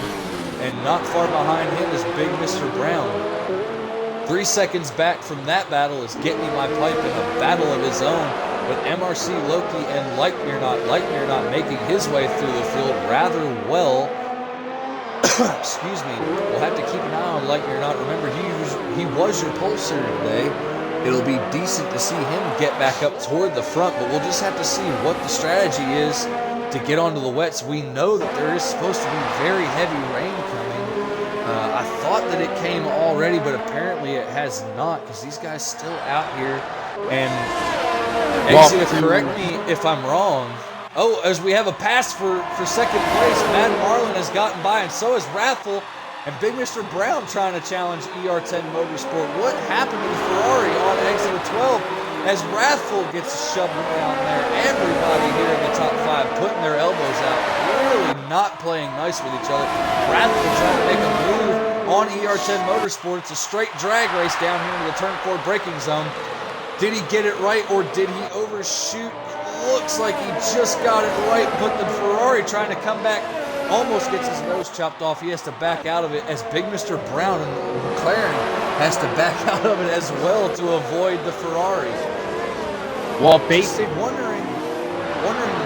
[SPEAKER 2] and not far behind him is Big Mr. Brown. 3 seconds back from that battle is Get Me My Pipe in a battle of his own, with MRC Loki and Like Me or Not making his way through the field rather well. Excuse me. We'll have to keep an eye on Like Me or Not. Remember, he was your pole sitter today. It'll be decent to see him get back up toward the front, but we'll just have to see what the strategy is to get onto the wets. We know that there is supposed to be very heavy rain coming. I thought that it came already, but apparently it has not, because these guys still out here. And Exia, correct me if I'm wrong. Oh, as we have a pass for second place, Mad Marlin has gotten by, and so has Wrathful. And Big Mr. Brown trying to challenge ER10 Motorsport. What happened to the Ferrari on exit of 12 as Wrathful gets shoved around there? Everybody here in the top 5 putting their elbows out, really not playing nice with each other. Wrathful trying to make a move on ER10 Motorsport. It's a straight drag race down here into the turn 4 braking zone. Did he get it right, or did he overshoot? Looks like he just got it right, but the Ferrari trying to come back almost gets his nose chopped off. He has to back out of it, as Big Mr. Brown and McLaren has to back out of it as well to avoid the Ferrari.
[SPEAKER 1] Well, basically
[SPEAKER 2] wondering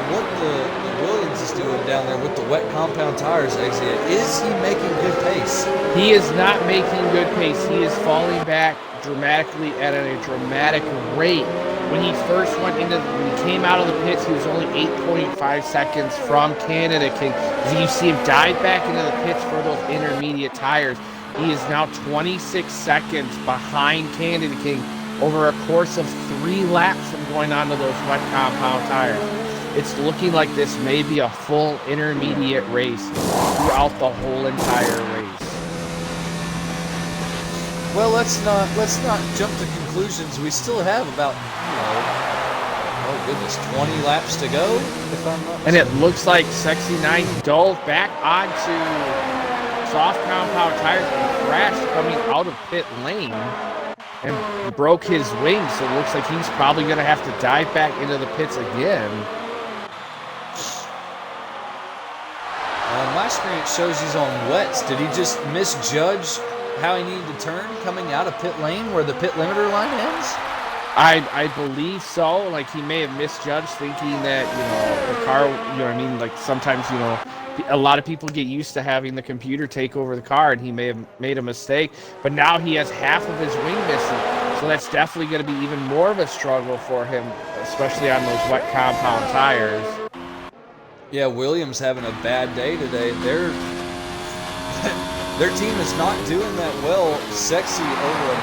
[SPEAKER 2] what the Williams is doing down there with the wet compound tires, Exia. Is he making good pace?
[SPEAKER 1] he is not making good pace. He is falling back dramatically at a dramatic rate. When he first when he came out of the pits, he was only 8.5 seconds from Canada King. As you see him dive back into the pits for those intermediate tires, he is now 26 seconds behind Canada King over a course of 3 laps from going on to those wet compound tires. It's looking like this may be a full intermediate race throughout the whole entire race.
[SPEAKER 2] Well, let's not jump to conclusions. We still have about, oh goodness, 20 laps to go, if I'm not
[SPEAKER 1] mistaken. And it looks like Sexy 9 dove back onto soft compound tires and crashed coming out of pit lane and broke his wing. So it looks like he's probably going to have to dive back into the pits again.
[SPEAKER 2] On my screen, it shows he's on wets. Did he just misjudge how he needed to turn coming out of pit lane where the pit limiter line ends?
[SPEAKER 1] I believe so. Like, he may have misjudged, thinking that, the car, like sometimes, a lot of people get used to having the computer take over the car, and he may have made a mistake. But now he has half of his wing missing. So that's definitely going to be even more of a struggle for him, especially on those wet compound tires.
[SPEAKER 2] Yeah, Williams having a bad day today. Their team is not doing that well. Sexy over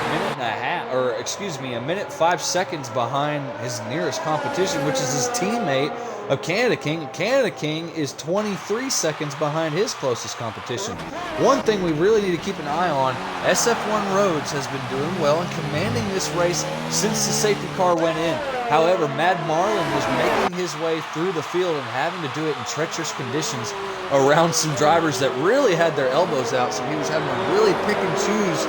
[SPEAKER 2] a minute 5 seconds behind his nearest competition, which is his teammate of Canada King. Canada King is 23 seconds behind his closest competition. One thing we really need to keep an eye on, SF1 Rhodes has been doing well and commanding this race since the safety car went in. However, Mad Marlin was making his way through the field and having to do it in treacherous conditions around some drivers that really had their elbows out, so he was having to really pick and choose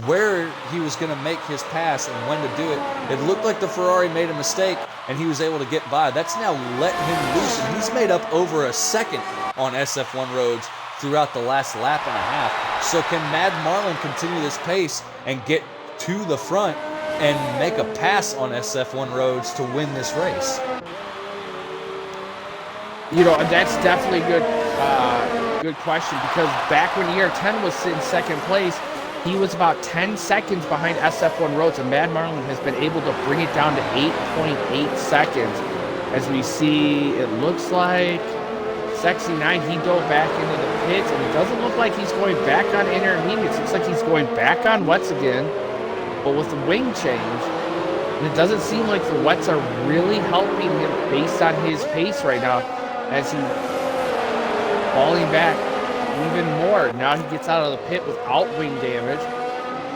[SPEAKER 2] where he was going to make his pass and when to do it. It looked like the Ferrari made a mistake, and he was able to get by. That's now letting him loose, and he's made up over a second on SF1 Rhodes throughout the last lap and a half. So can Mad Marlin continue this pace and get to the front and make a pass on SF1 Rhodes to win this race?
[SPEAKER 1] You know, that's definitely a good question, because back when ER10 was in second place, he was about 10 seconds behind SF1 Rhodes, and Mad Marlin has been able to bring it down to 8.8 seconds. As we see, it looks like Sexy 9, he dove back into the pits, and it doesn't look like he's going back on intermediates. It looks like he's going back on wets again, but with the wing change. And it doesn't seem like the wets are really helping him based on his pace right now, as he's falling back even more. Now he gets out of the pit without wing damage,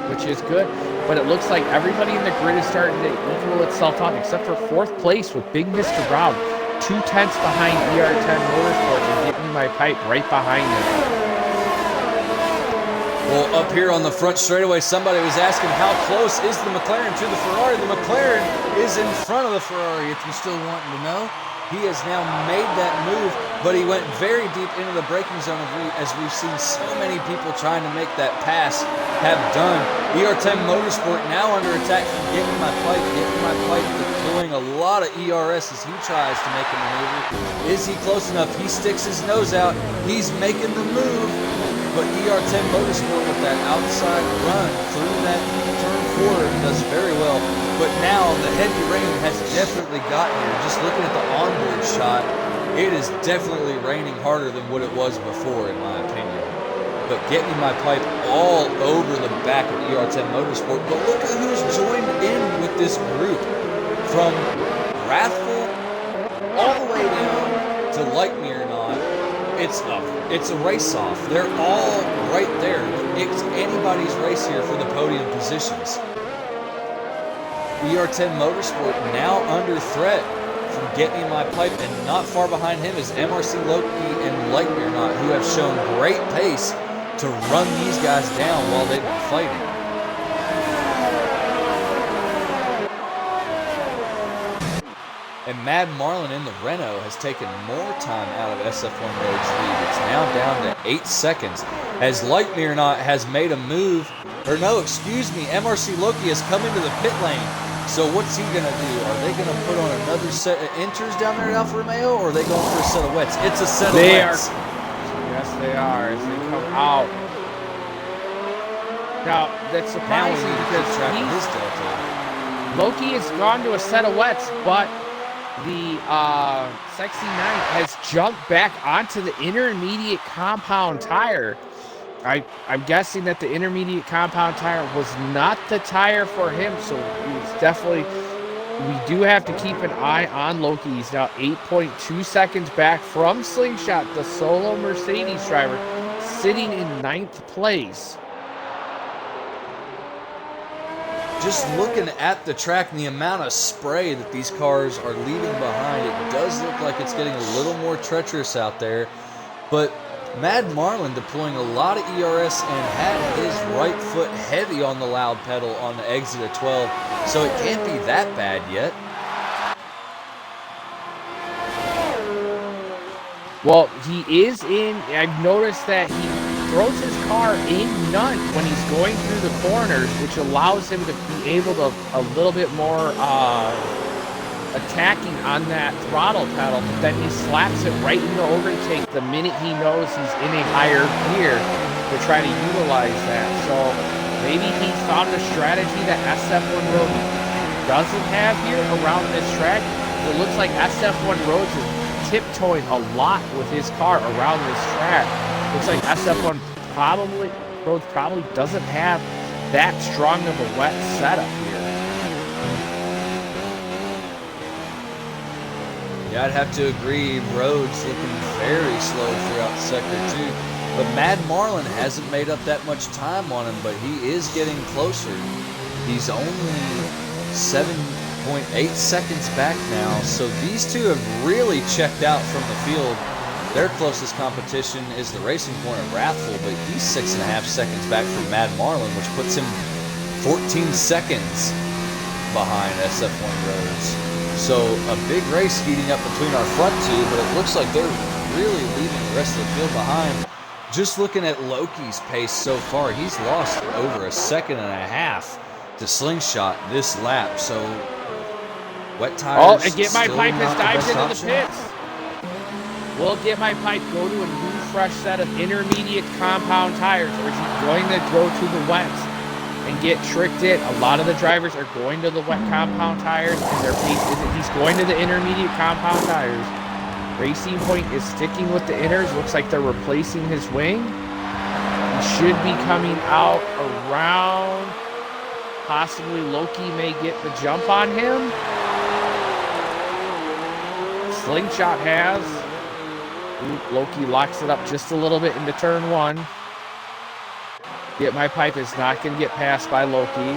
[SPEAKER 1] which is good. But it looks like everybody in the grid is starting to equal itself out, except for fourth place with Big Mr. Brown, 2/10 behind ER10 Motorsport, and Get Me My Pipe right behind him.
[SPEAKER 2] Well, up here on the front straightaway, somebody was asking how close is the McLaren to the Ferrari. The McLaren is in front of the Ferrari, if you're still wanting to know. He has now made that move, but he went very deep into the braking zone, as we've seen so many people trying to make that pass have done. ER10 Motorsport now under attack from Get Me My Pipe. Get Me My Pipe deploying a lot of ERS as he tries to make a maneuver. Is he close enough? He sticks his nose out. He's making the move. But ER10 Motorsport with that outside run through that turn 4 does very well. But now the heavy rain has definitely gotten here. Just looking at the onboard shot, it is definitely raining harder than what it was before, in my opinion. But Get Me My Pipe all over the back of ER10 Motorsport. But look at who's joined in with this group. From Wrathful all the way down to Like Me or Not. It's a race-off. They're all right there. It's anybody's race here for the podium positions. ER10 Motorsport now under threat from Get Me My Pipe, and not far behind him is MRC Loki and Like Me or Not, who have shown great pace to run these guys down while they've been fighting. And Mad Marlin in the Renault has taken more time out of SF1 Road's lead. It's now down to 8 seconds. As Like Me or Not has made a move, or no, excuse me, MRC Loki has come into the pit lane. So what's he going to do? Are they going to put on another set of inters down there at Alfa Romeo, or are they going for a set of wets? It's a set of wets.
[SPEAKER 1] Yes, they are, as they come out. Now, that's surprising because Loki has gone to a set of wets, but the Sexy 9 has jumped back onto the intermediate compound tire. I'm guessing that the intermediate compound tire was not the tire for him, so it's definitely, we do have to keep an eye on Loki. He's now 8.2 seconds back from Slingshot, the solo Mercedes driver, sitting in 9th place.
[SPEAKER 2] Just looking at the track and the amount of spray that these cars are leaving behind, it does look like it's getting a little more treacherous out there. But Mad Marlin deploying a lot of ERS and had his right foot heavy on the loud pedal on the exit of 12, so it can't be that bad yet.
[SPEAKER 1] Well, he is in, I've noticed that he throws his car in none when he's going through the corners, which allows him to be able to a little bit more attacking on that throttle pedal, but then he slaps it right into overtake the minute he knows he's in a higher gear to try to utilize that. So maybe he found a strategy that SF1 Road doesn't have here around this track. It looks like SF1 Roads is tiptoeing a lot with his car around this track. Looks like SF1 Roads probably doesn't have that strong of a wet setup here.
[SPEAKER 2] Yeah, I'd have to agree. Rhodes looking very slow throughout Sector 2. But Mad Marlin hasn't made up that much time on him, but he is getting closer. He's only 7.8 seconds back now. So these two have really checked out from the field. Their closest competition is the Racing Point of Wrathful, but he's 6.5 seconds back from Mad Marlin, which puts him 14 seconds behind SF1 Rhodes. So a big race heating up between our front two, but it looks like they're really leaving the rest of the field behind. Just looking at Loki's pace so far, he's lost over 1.5 seconds to Slingshot this lap. So wet tires.
[SPEAKER 1] Oh, and Get My Pipe has dived into the pits. Will Get My Pipe go to a new fresh set of intermediate compound tires, or is he going to go to the wets and get tricked in? A lot of the drivers are going to the wet compound tires, and their pace isn't. He's going to the intermediate compound tires. Racing Point is sticking with the inners. Looks like they're replacing his wing. He should be coming out around. Possibly Loki may get the jump on him. Slingshot has. Ooh, Loki locks it up just a little bit into turn 1. Get My Pipe is not going to get passed by Loki.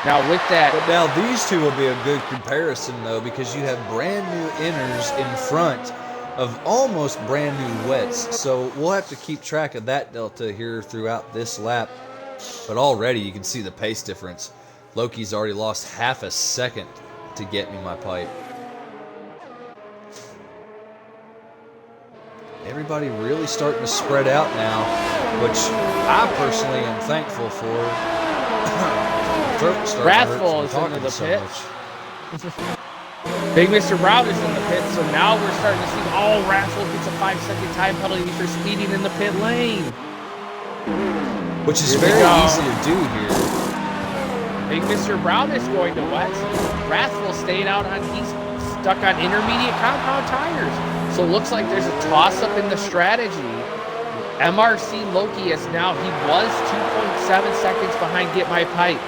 [SPEAKER 1] Now with that...
[SPEAKER 2] But now these two will be a good comparison, though, because you have brand new inners in front of almost brand new wets. So we'll have to keep track of that delta here throughout this lap. But already you can see the pace difference. Loki's already lost half a second to Get Me My Pipe. Everybody really starting to spread out now, which I personally am thankful for.
[SPEAKER 1] Wrathful is into the pit. Big Mr. Brown is in the pit, so now we're starting to see, oh, Wrathful gets a 5-second time penalty for speeding in the pit lane.
[SPEAKER 2] Which is very easy to do here.
[SPEAKER 1] Big Mr. Brown is going to wet. Wrathful staying out on, he's stuck on intermediate compound tires. So it looks like there's a toss-up in the strategy. MRC Loki is now, he was 2.7 seconds behind Get My Pipe.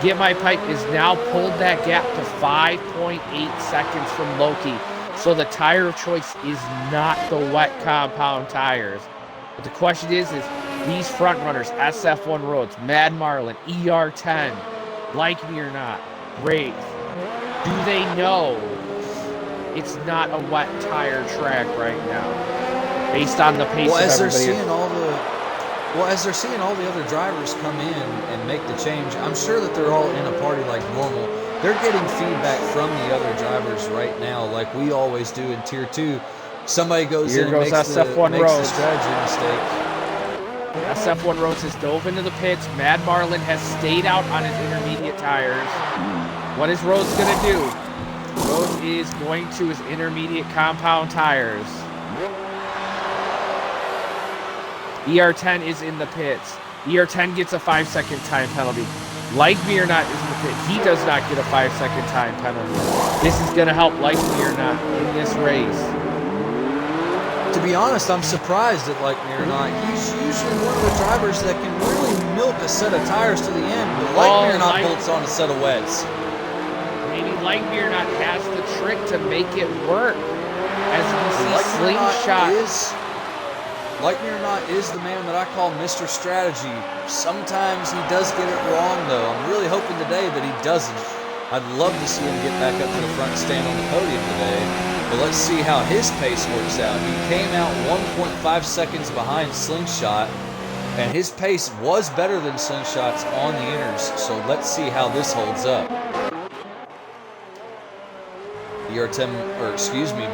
[SPEAKER 1] Get My Pipe is now pulled that gap to 5.8 seconds from Loki. So the tire of choice is not the wet compound tires. But the question is these front runners, SF1 Roads, Mad Marlin, ER10, Like Me or Not, Wraith, do they know it's not a wet tire track right now? Based on the pace of everybody.
[SPEAKER 2] As they're seeing all the other drivers come in and make the change, I'm sure that they're all in a party like normal. They're getting feedback from the other drivers right now, like we always do in Tier 2. Somebody goes in and makes the strategy mistake.
[SPEAKER 1] SF1 Roads has dove into the pits. Mad Marlin has stayed out on his intermediate tires. What is Rhodes going to do? Rhodes is going to his intermediate compound tires. ER10 is in the pits. ER10 gets a 5-second time penalty. Like Me or Not is in the pit. He does not get a 5-second time penalty. This is going to help Like Me or Not in this race.
[SPEAKER 2] To be honest, I'm surprised at Like Me or Not. He's usually one of the drivers that can really milk a set of tires to the end, but Like Me or Not bolts on a set of wets.
[SPEAKER 1] Maybe Like Me or Not has the trick to make it work. As we see Slingshot.
[SPEAKER 2] Like Me or Not is the man that I call Mr. Strategy. Sometimes he does get it wrong, though. I'm really hoping today that he doesn't. I'd love to see him get back up to the front stand on the podium today. But let's see how his pace works out. He came out 1.5 seconds behind Slingshot, and his pace was better than Slingshot's on the inners. So let's see how this holds up.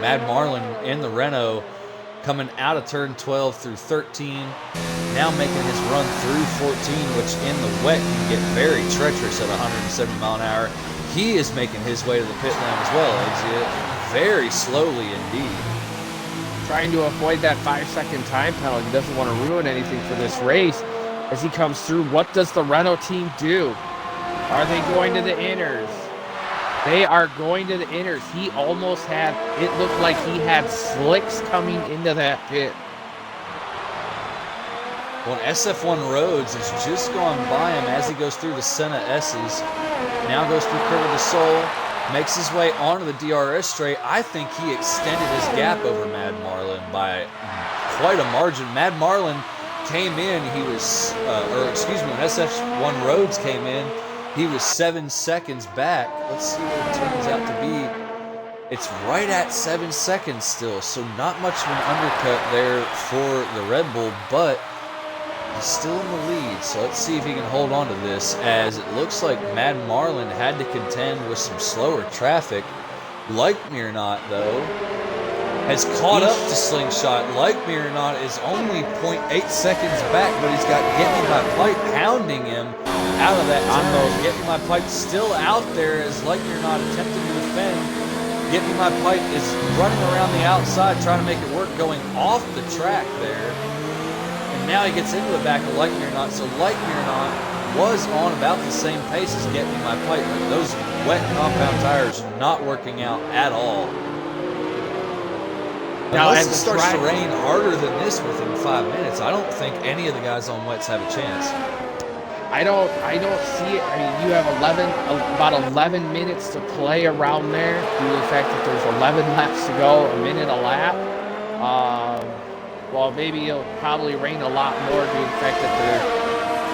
[SPEAKER 2] Mad Marlin in the Renault, coming out of turn 12 through 13, now making his run through 14, which in the wet can get very treacherous at 170 mile an hour. He is making his way to the pit lane as well, exit very slowly indeed.
[SPEAKER 1] Trying to avoid that 5-second time penalty. He doesn't want to ruin anything for this race as he comes through. What does the Renault team do? Are they going to the inners? They are going to the inners. He almost had, it looked like he had slicks coming into that pit.
[SPEAKER 2] Well, SF1 Rhodes has just gone by him as he goes through the Senna S's. Now goes through Curve of the Soul, makes his way onto the DRS straight. I think he extended his gap over Mad Marlin by quite a margin. Mad Marlin came in, when SF1 Rhodes came in, he was 7 seconds back. Let's see what it turns out to be. It's right at 7 seconds still, so not much of an undercut there for the Red Bull, but he's still in the lead. So let's see if he can hold on to this, as it looks like Mad Marlin had to contend with some slower traffic. Like Me or Not, though, has caught up to Slingshot. Like Me or Not is only 0.8 seconds back, but he's got Get Me My Pipe pounding him out of that turn. Get Me My Pipe still out there as Lightyear not attempting to defend. Get Me My Pipe is running around the outside trying to make it work, going off the track there. And now he gets into the back of Lightyear Not. So Lightyear Not was on about the same pace as Get Me My Pipe, but those wet compound tires not working out at all. Now, unless it starts to rain harder than this within 5 minutes, I don't think any of the guys on wets have a chance.
[SPEAKER 1] I don't see it. I mean, you have about 11 minutes to play around there due to the fact that there's 11 laps to go, a minute a lap. Well, maybe it'll probably rain a lot more due to the fact that they're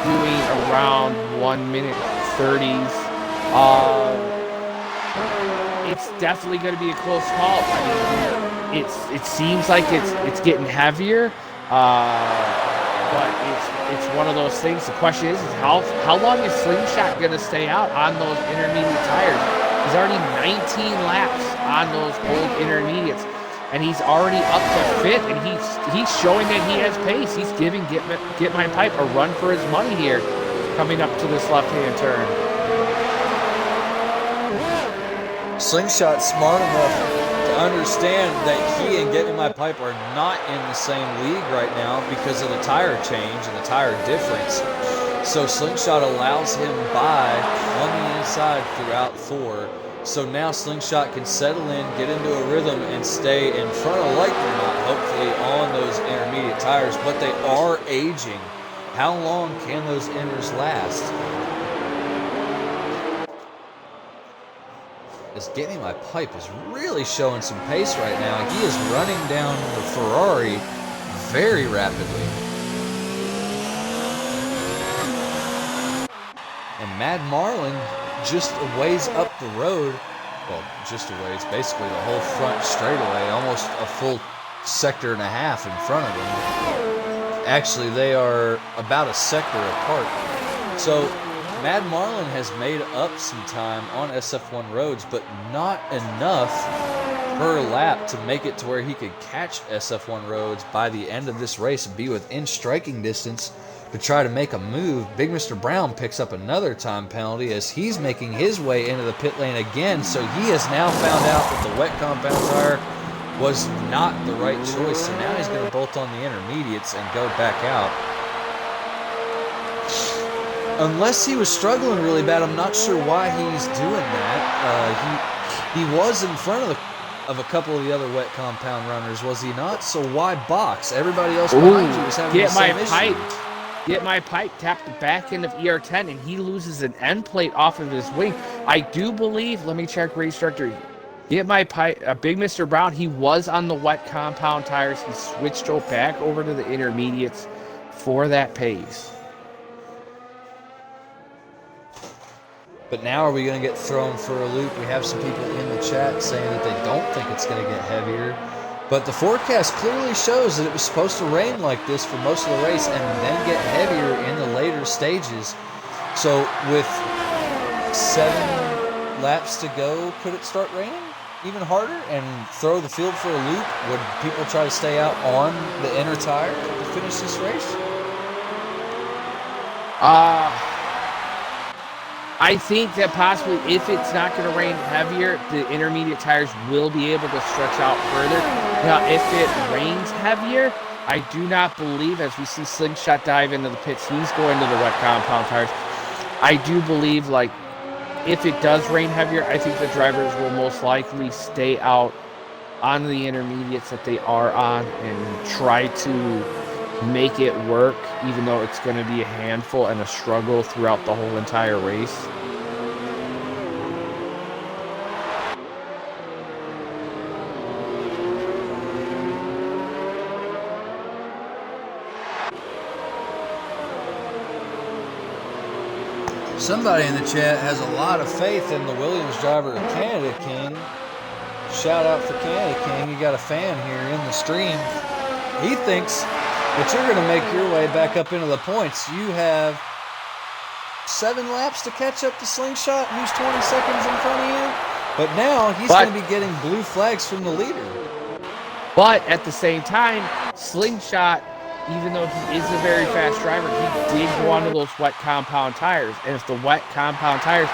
[SPEAKER 1] doing around 1 minute 30s. It's definitely going to be a close call. I mean, it seems like it's getting heavier, but it's one of those things. The question is how long is Slingshot going to stay out on those intermediate tires? He's already 19 laps on those old intermediates, and he's already up to 5th, and he's showing that he has pace. He's giving Get My Pipe a run for his money here, coming up to this left-hand turn.
[SPEAKER 2] Slingshot's smart enough to understand that he and Get Me My Pipe are not in the same league right now because of the tire change and the tire difference. So Slingshot allows him by on the inside throughout 4. So now Slingshot can settle in, get into a rhythm, and stay in front of Lightyear Not, hopefully on those intermediate tires. But they are aging. How long can those inners last? As Get Me My Pipe is really showing some pace right now. He is running down the Ferrari very rapidly. And Mad Marlin just a ways up the road, well, just a ways, basically the whole front straightaway, almost a full sector and a half in front of them. Actually, they are about a sector apart. So Mad Marlin has made up some time on SF1 roads, but not enough per lap to make it to where he could catch SF1 roads by the end of this race and be within striking distance to try to make a move. Big Mr. Brown picks up another time penalty as he's making his way into the pit lane again, so he has now found out that the wet compound tire was not the right choice, so now he's going to bolt on the intermediates and go back out. Unless he was struggling really bad, I'm not sure why he's doing that. He was in front of a couple of the other wet compound runners, was he not? So why box? Everybody else behind you was having the same issue.
[SPEAKER 1] Get My Pipe tapped the back end of ER10, and he loses an end plate off of his wing. I do believe, let me check race director. Get My Pipe, Big Mr. Brown, he was on the wet compound tires. He switched back over to the intermediates for that pace.
[SPEAKER 2] But now are we going to get thrown for a loop? We have some people in the chat saying that they don't think it's going to get heavier. But the forecast clearly shows that it was supposed to rain like this for most of the race and then get heavier in the later stages. So with 7 laps to go, could it start raining even harder and throw the field for a loop? Would people try to stay out on the inner tire to finish this race?
[SPEAKER 1] I think that possibly if it's not going to rain heavier, the intermediate tires will be able to stretch out further. Now, if it rains heavier, I do not believe, as we see Slingshot dive into the pits, he's going to the wet compound tires. I do believe, like, if it does rain heavier, I think the drivers will most likely stay out on the intermediates that they are on and try to make it work, even though it's going to be a handful and a struggle throughout the whole entire race.
[SPEAKER 2] Somebody in the chat has a lot of faith in the Williams driver, Canada King. Shout out for Canada King. You got a fan here in the stream. He thinks that you're going to make your way back up into the points. You have 7 laps to catch up to Slingshot, who's 20 seconds in front of you. But now he's going to be getting blue flags from the leader.
[SPEAKER 1] But at the same time, Slingshot even though he is a very fast driver, he did go onto those wet compound tires. And if the wet compound tires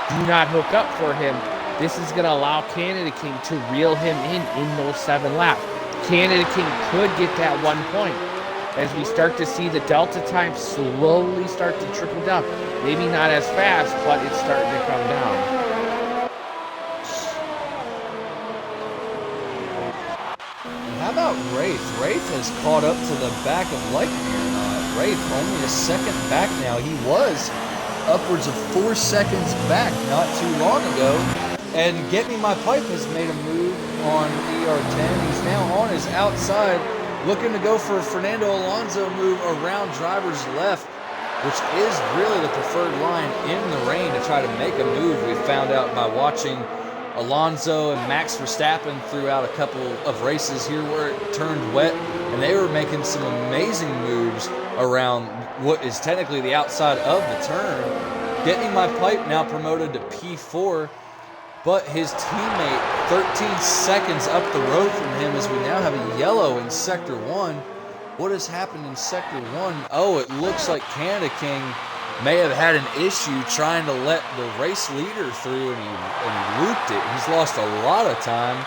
[SPEAKER 1] do not hook up for him, this is going to allow Canada King to reel him in those 7 laps. Canada King could get that 1 point as we start to see the delta time slowly start to trickle down. Maybe not as fast, but it's starting to come down.
[SPEAKER 2] How about Wraith? Wraith has caught up to the back of Lightyear. Wraith only a second back now. He was upwards of 4 seconds back not too long ago. And Get Me My Pipe has made a move on ER10. He's now on his outside, looking to go for a Fernando Alonso move around driver's left, which is really the preferred line in the rain to try to make a move. We found out by watching Alonso and Max Verstappen throughout a couple of races here where it turned wet, and they were making some amazing moves around what is technically the outside of the turn. Get Me My Pipe now promoted to P4, but his teammate 13 seconds up the road from him as we now have a yellow in Sector 1. What has happened in Sector 1? Oh, it looks like Canada King may have had an issue trying to let the race leader through, and he looped it. He's lost a lot of time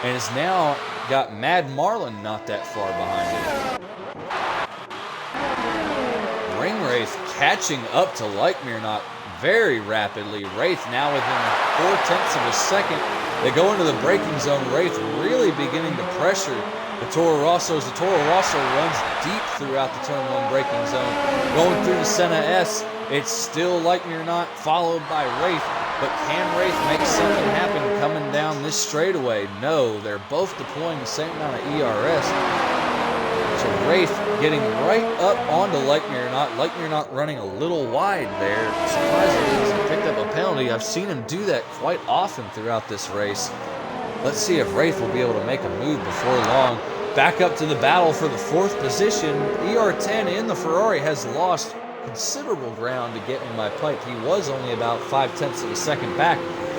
[SPEAKER 2] and has now got Mad Marlin not that far behind him. Ring Wraith catching up to Like-Mir-Not very rapidly. Wraith now within 4/10 of a second. They go into the braking zone. Wraith really beginning to pressure the Toro Rosso as the Toro Rosso runs deep throughout the Turn 1 braking zone. Going through the Senna S, it's still Like-Mir-Not followed by Wraith, but can Wraith make something happen coming down this straightaway? No, they're both deploying the same amount of ERS. So Wraith getting right up onto Like-Mir-Not. Like-Mir-Not running a little wide there. Surprisingly, he's picked up a penalty. I've seen him do that quite often throughout this race. Let's see if Wraith will be able to make a move before long. Back up to the battle for the 4th position. ER10 in the Ferrari has lost considerable ground to Get Me My Pipe. He was only about 5/10 of a second back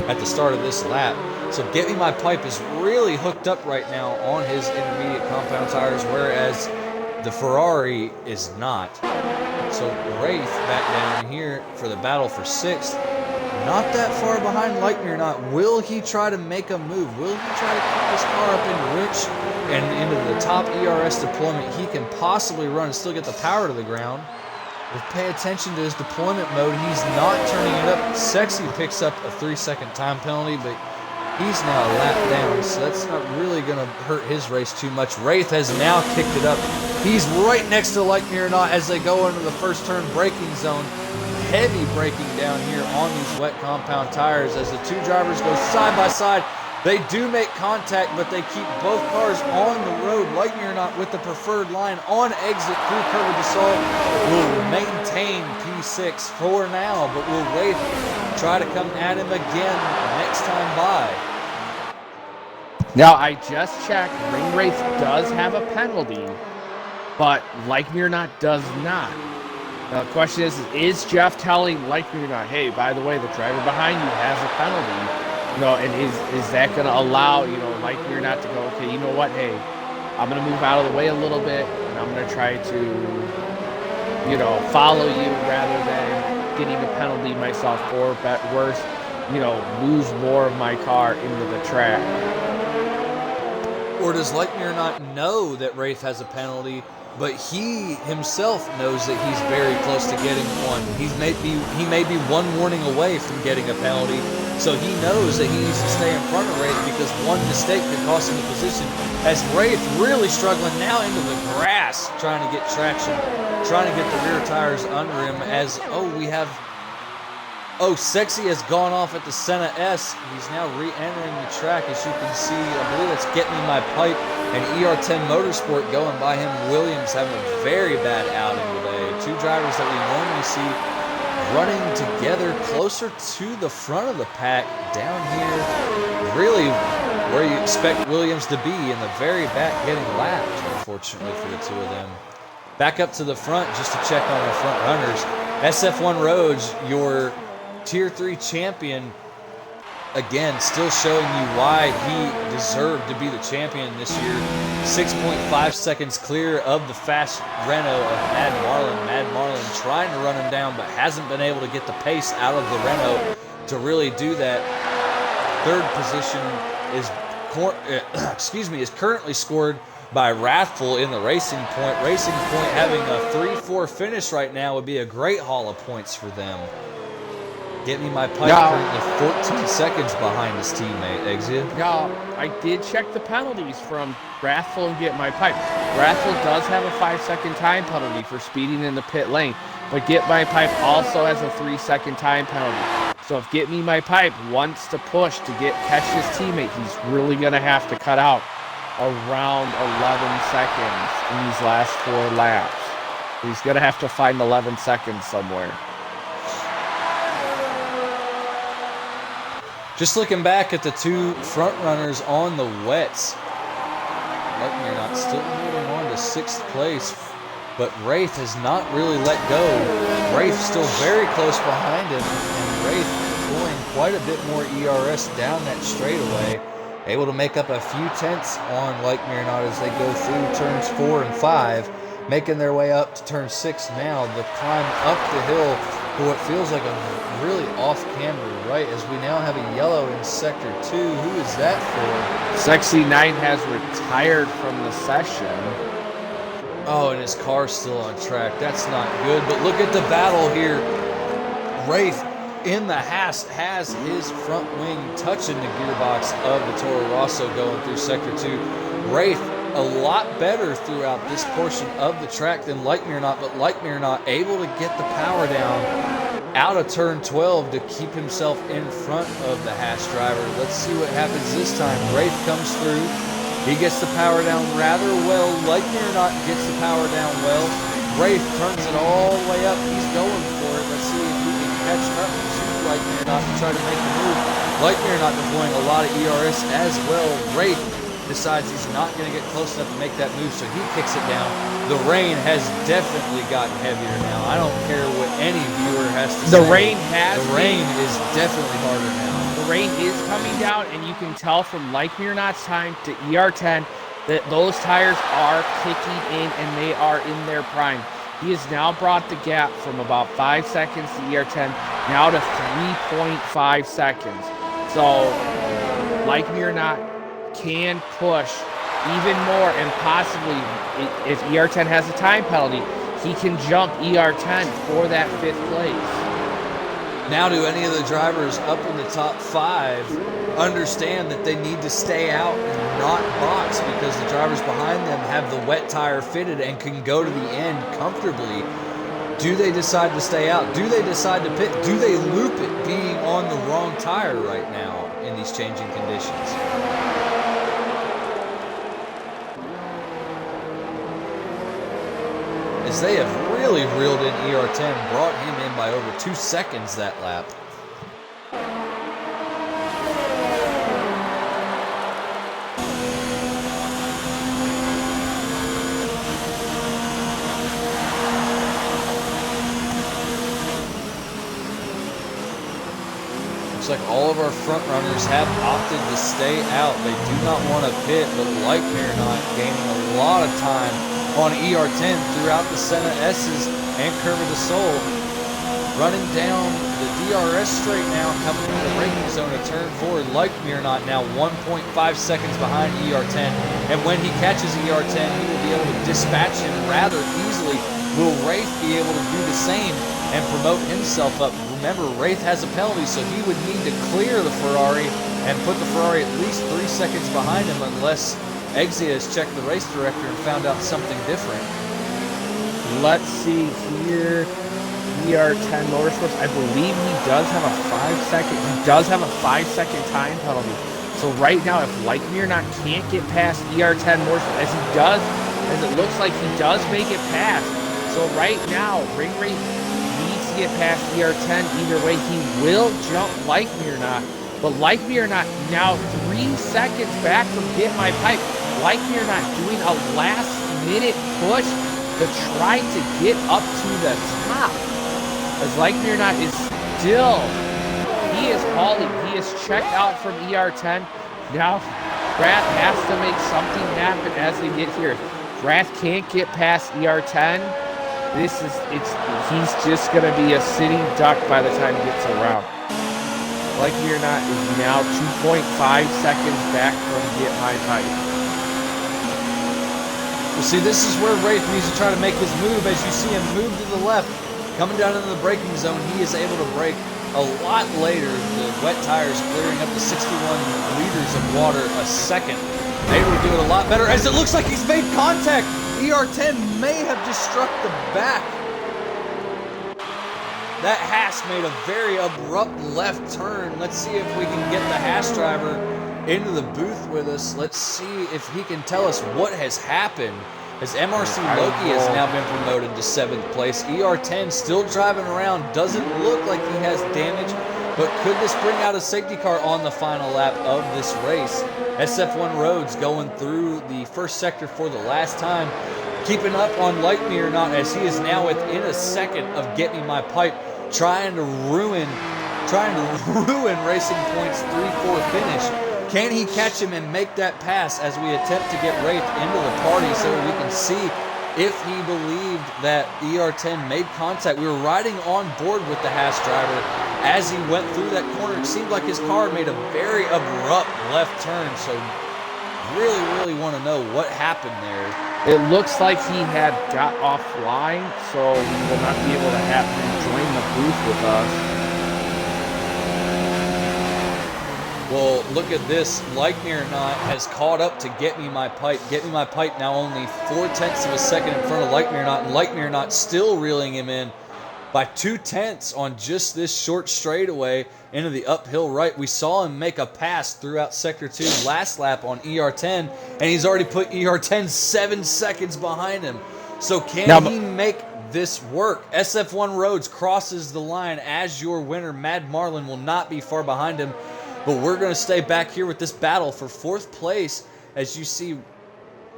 [SPEAKER 2] at the start of this lap. So Get Me My Pipe is really hooked up right now on his intermediate compound tires, whereas the Ferrari is not. So Wraith back down here for the battle for 6th. Not that far behind Like-Mir-Not. Will he try to make a move? Will he try to keep his car up in rich and into the top ERS deployment he can possibly run and still get the power to the ground? But pay attention to his deployment mode. He's not turning it up. Sexy picks up a 3-second time penalty, but he's now a lap down, so that's not really going to hurt his race too much. Wraith has now kicked it up. He's right next to Like-Mir-Not as they go into the first turn braking zone. Heavy braking down here on these wet compound tires as the two drivers go side by side. They do make contact, but they keep both cars on the road. Like-Mir-Not with the preferred line on exit through Curva de Sol will maintain P6 for now, but will Wraith try to come at him again next time by.
[SPEAKER 1] Now, I just checked. Ring Wraith does have a penalty, but Like-Mir-Not does not. Now, the question is Jeff telling Like-Mir-Not, hey, by the way, the driver behind you has a penalty? You know, and is that going to allow, Like-Mir-Not to go, okay, you know what, hey, I'm going to move out of the way a little bit, and I'm going to try to, follow you rather than getting a penalty myself, or worse, lose more of my car into the track.
[SPEAKER 2] Or does Like-Mir-Not know that Wraith has a penalty, but he himself knows that he's very close to getting one? He may be one warning away from getting a penalty, so he knows that he needs to stay in front of Wraith because one mistake could cost him the position. As Wraith really struggling now into the grass, trying to get traction, trying to get the rear tires under him as, Sexy has gone off at the Senna S. He's now re-entering the track. As you can see, I believe that's Get Me My Pipe and ER10 Motorsport going by him. Williams having a very bad outing today. Two drivers that we normally see running together closer to the front of the pack down here. Really where you expect Williams to be in the very back, getting lapped, unfortunately, for the two of them. Back up to the front just to check on our front runners. SF1 Roads, your Tier 3 champion, again, still showing you why he deserved to be the champion this year. 6.5 seconds clear of the fast Renault of Mad Marlin. Mad Marlin trying to run him down, but hasn't been able to get the pace out of the Renault to really do that. Third position is currently scored by Wrathful in the Racing Point. Racing Point having a 3-4 finish right now would be a great haul of points for them. Get Me My Pipe currently 14 seconds behind his teammate, Exia.
[SPEAKER 1] Now, I did check the penalties from Wrathful and Get My Pipe. Wrathful does have a 5-second time penalty for speeding in the pit lane, but Get My Pipe also has a 3-second time penalty. So if Get Me My Pipe wants to push to catch his teammate, he's really going to have to cut out around 11 seconds in these last 4 laps. He's going to have to find 11 seconds somewhere.
[SPEAKER 2] Just looking back at the 2 front runners on the wets, Luckmere not still holding on to 6th place, but Wraith has not really let go. Wraith still very close behind him, and Wraith pulling quite a bit more ERS down that straightaway, able to make up a few tenths on Luckmere not as they go through turns 4 and 5, making their way up to turn 6 now. The climb up the hill for what feels like a really off-camber right as we now have a yellow in sector 2. Who is that for?
[SPEAKER 1] Sexy 9 has retired from the session.
[SPEAKER 2] Oh, and his car's still on track. That's not good. But look at the battle here. Wraith in the has his front wing touching the gearbox of the Toro Rosso going through sector 2. Wraith a lot better throughout this portion of the track than Luckmere not, but Luckmere not able to get the power down out of turn 12 to keep himself in front of the Haas driver. Let's see what happens this time. Wraith comes through. He gets the power down rather well. Luckmere not gets the power down well. Wraith turns it all the way up. He's going for it. Let's see if he can catch up to Luckmere not to try to make the move. Luckmere not deploying a lot of ERS as well. Wraith decides he's not going to get close enough to make that move, so he kicks it down. The rain has definitely gotten heavier now. I don't care what any viewer has to say.
[SPEAKER 1] The rain
[SPEAKER 2] is definitely harder now.
[SPEAKER 1] The rain is coming down, and you can tell from Luckmere not's time to ER10 that those tires are kicking in and they are in their prime. He has now brought the gap from about 5 seconds to ER10 now to 3.5 seconds. So Luckmere not can push even more, and possibly if ER10 has a time penalty, he can jump ER10 for that 5th place.
[SPEAKER 2] Now, do any of the drivers up in the top 5 understand that they need to stay out and not box because the drivers behind them have the wet tire fitted and can go to the end comfortably? Do they decide to stay out? Do they decide to pit? Do they loop it being on the wrong tire right now in these changing conditions? As they have really reeled in ER10, brought him in by over 2 seconds that lap. Looks like all of our front runners have opted to stay out. They do not want to pit, but Luckmere not gaining a lot of time on ER10 throughout the Senna S's and Curva de Sol. Running down the DRS straight now, coming into the braking zone to turn forward. Luckmere not now 1.5 seconds behind ER10. And when he catches ER10, he will be able to dispatch him rather easily. Will Wraith be able to do the same and promote himself up? Remember, Wraith has a penalty, so he would need to clear the Ferrari and put the Ferrari at least 3 seconds behind him unless Exia has checked the race director and found out something different.
[SPEAKER 1] Let's see here. ER10 Motorsports. I believe he does have a 5-second. He does have a 5-second time penalty. So right now, if Luckmere not can't get past ER10 Motorsports, as it looks like he does make it past. So right now, Ring Rate needs to get past ER10. Either way, he will jump Luckmere not. But Luckmere not now 3 seconds back from Get My Pipe. Luckmere not doing a last-minute push to try to get up to the top. As Luckmere not is still, he is hauling. he is checked out from ER10. Now, Rath has to make something happen as they get here. Rath can't get past ER10. He's just going to be a sitting duck by the time he gets around. Like me or not, is now 2.5 seconds back from Get My Pipe.
[SPEAKER 2] Well, see, this is where Wraith needs to try to make his move. As you see him move to the left, coming down into the braking zone, he is able to brake a lot later. The wet tires clearing up to 61 liters of water a second. Able to do it a lot better, as it looks like he's made contact. ER10 may have just struck the back. That Haas made a very abrupt left turn. Let's see if we can get the Haas driver into the booth with us. Let's see if he can tell us what has happened. As MRC Loki has now been promoted to 7th place. ER10 still driving around. Doesn't look like he has damage, but could this bring out a safety car on the final lap of this race? SF1 Rhodes going through the first sector for the last time. Keeping up on Like Me or Not, as he is now within a second of Get Me My Pipe, trying to ruin Racing Point's 3-4 finish. Can he catch him and make that pass as we attempt to get Wraith into the party so we can see if he believed that ER10 made contact? We were riding on board with the Haas driver as he went through that corner. It seemed like his car made a very abrupt left turn, so really want to know what happened there.
[SPEAKER 1] It looks like he had got offline, so he will not be able to have him join the booth with us.
[SPEAKER 2] Well, look at this. Like Me or Not has caught up to Get Me My Pipe. Get Me My Pipe now only 0.4 of a second in front of Like Me or Not, and Like Me or Not still reeling him in by 0.2 on just this short straightaway into the uphill right. We saw him make a pass throughout Sector 2 last lap on ER10, and he's already put ER10 7 seconds behind him. So can he make this work? SF1 Rhodes crosses the line as your winner. Mad Marlin will not be far behind him. But we're going to stay back here with this battle for 4th place, as you see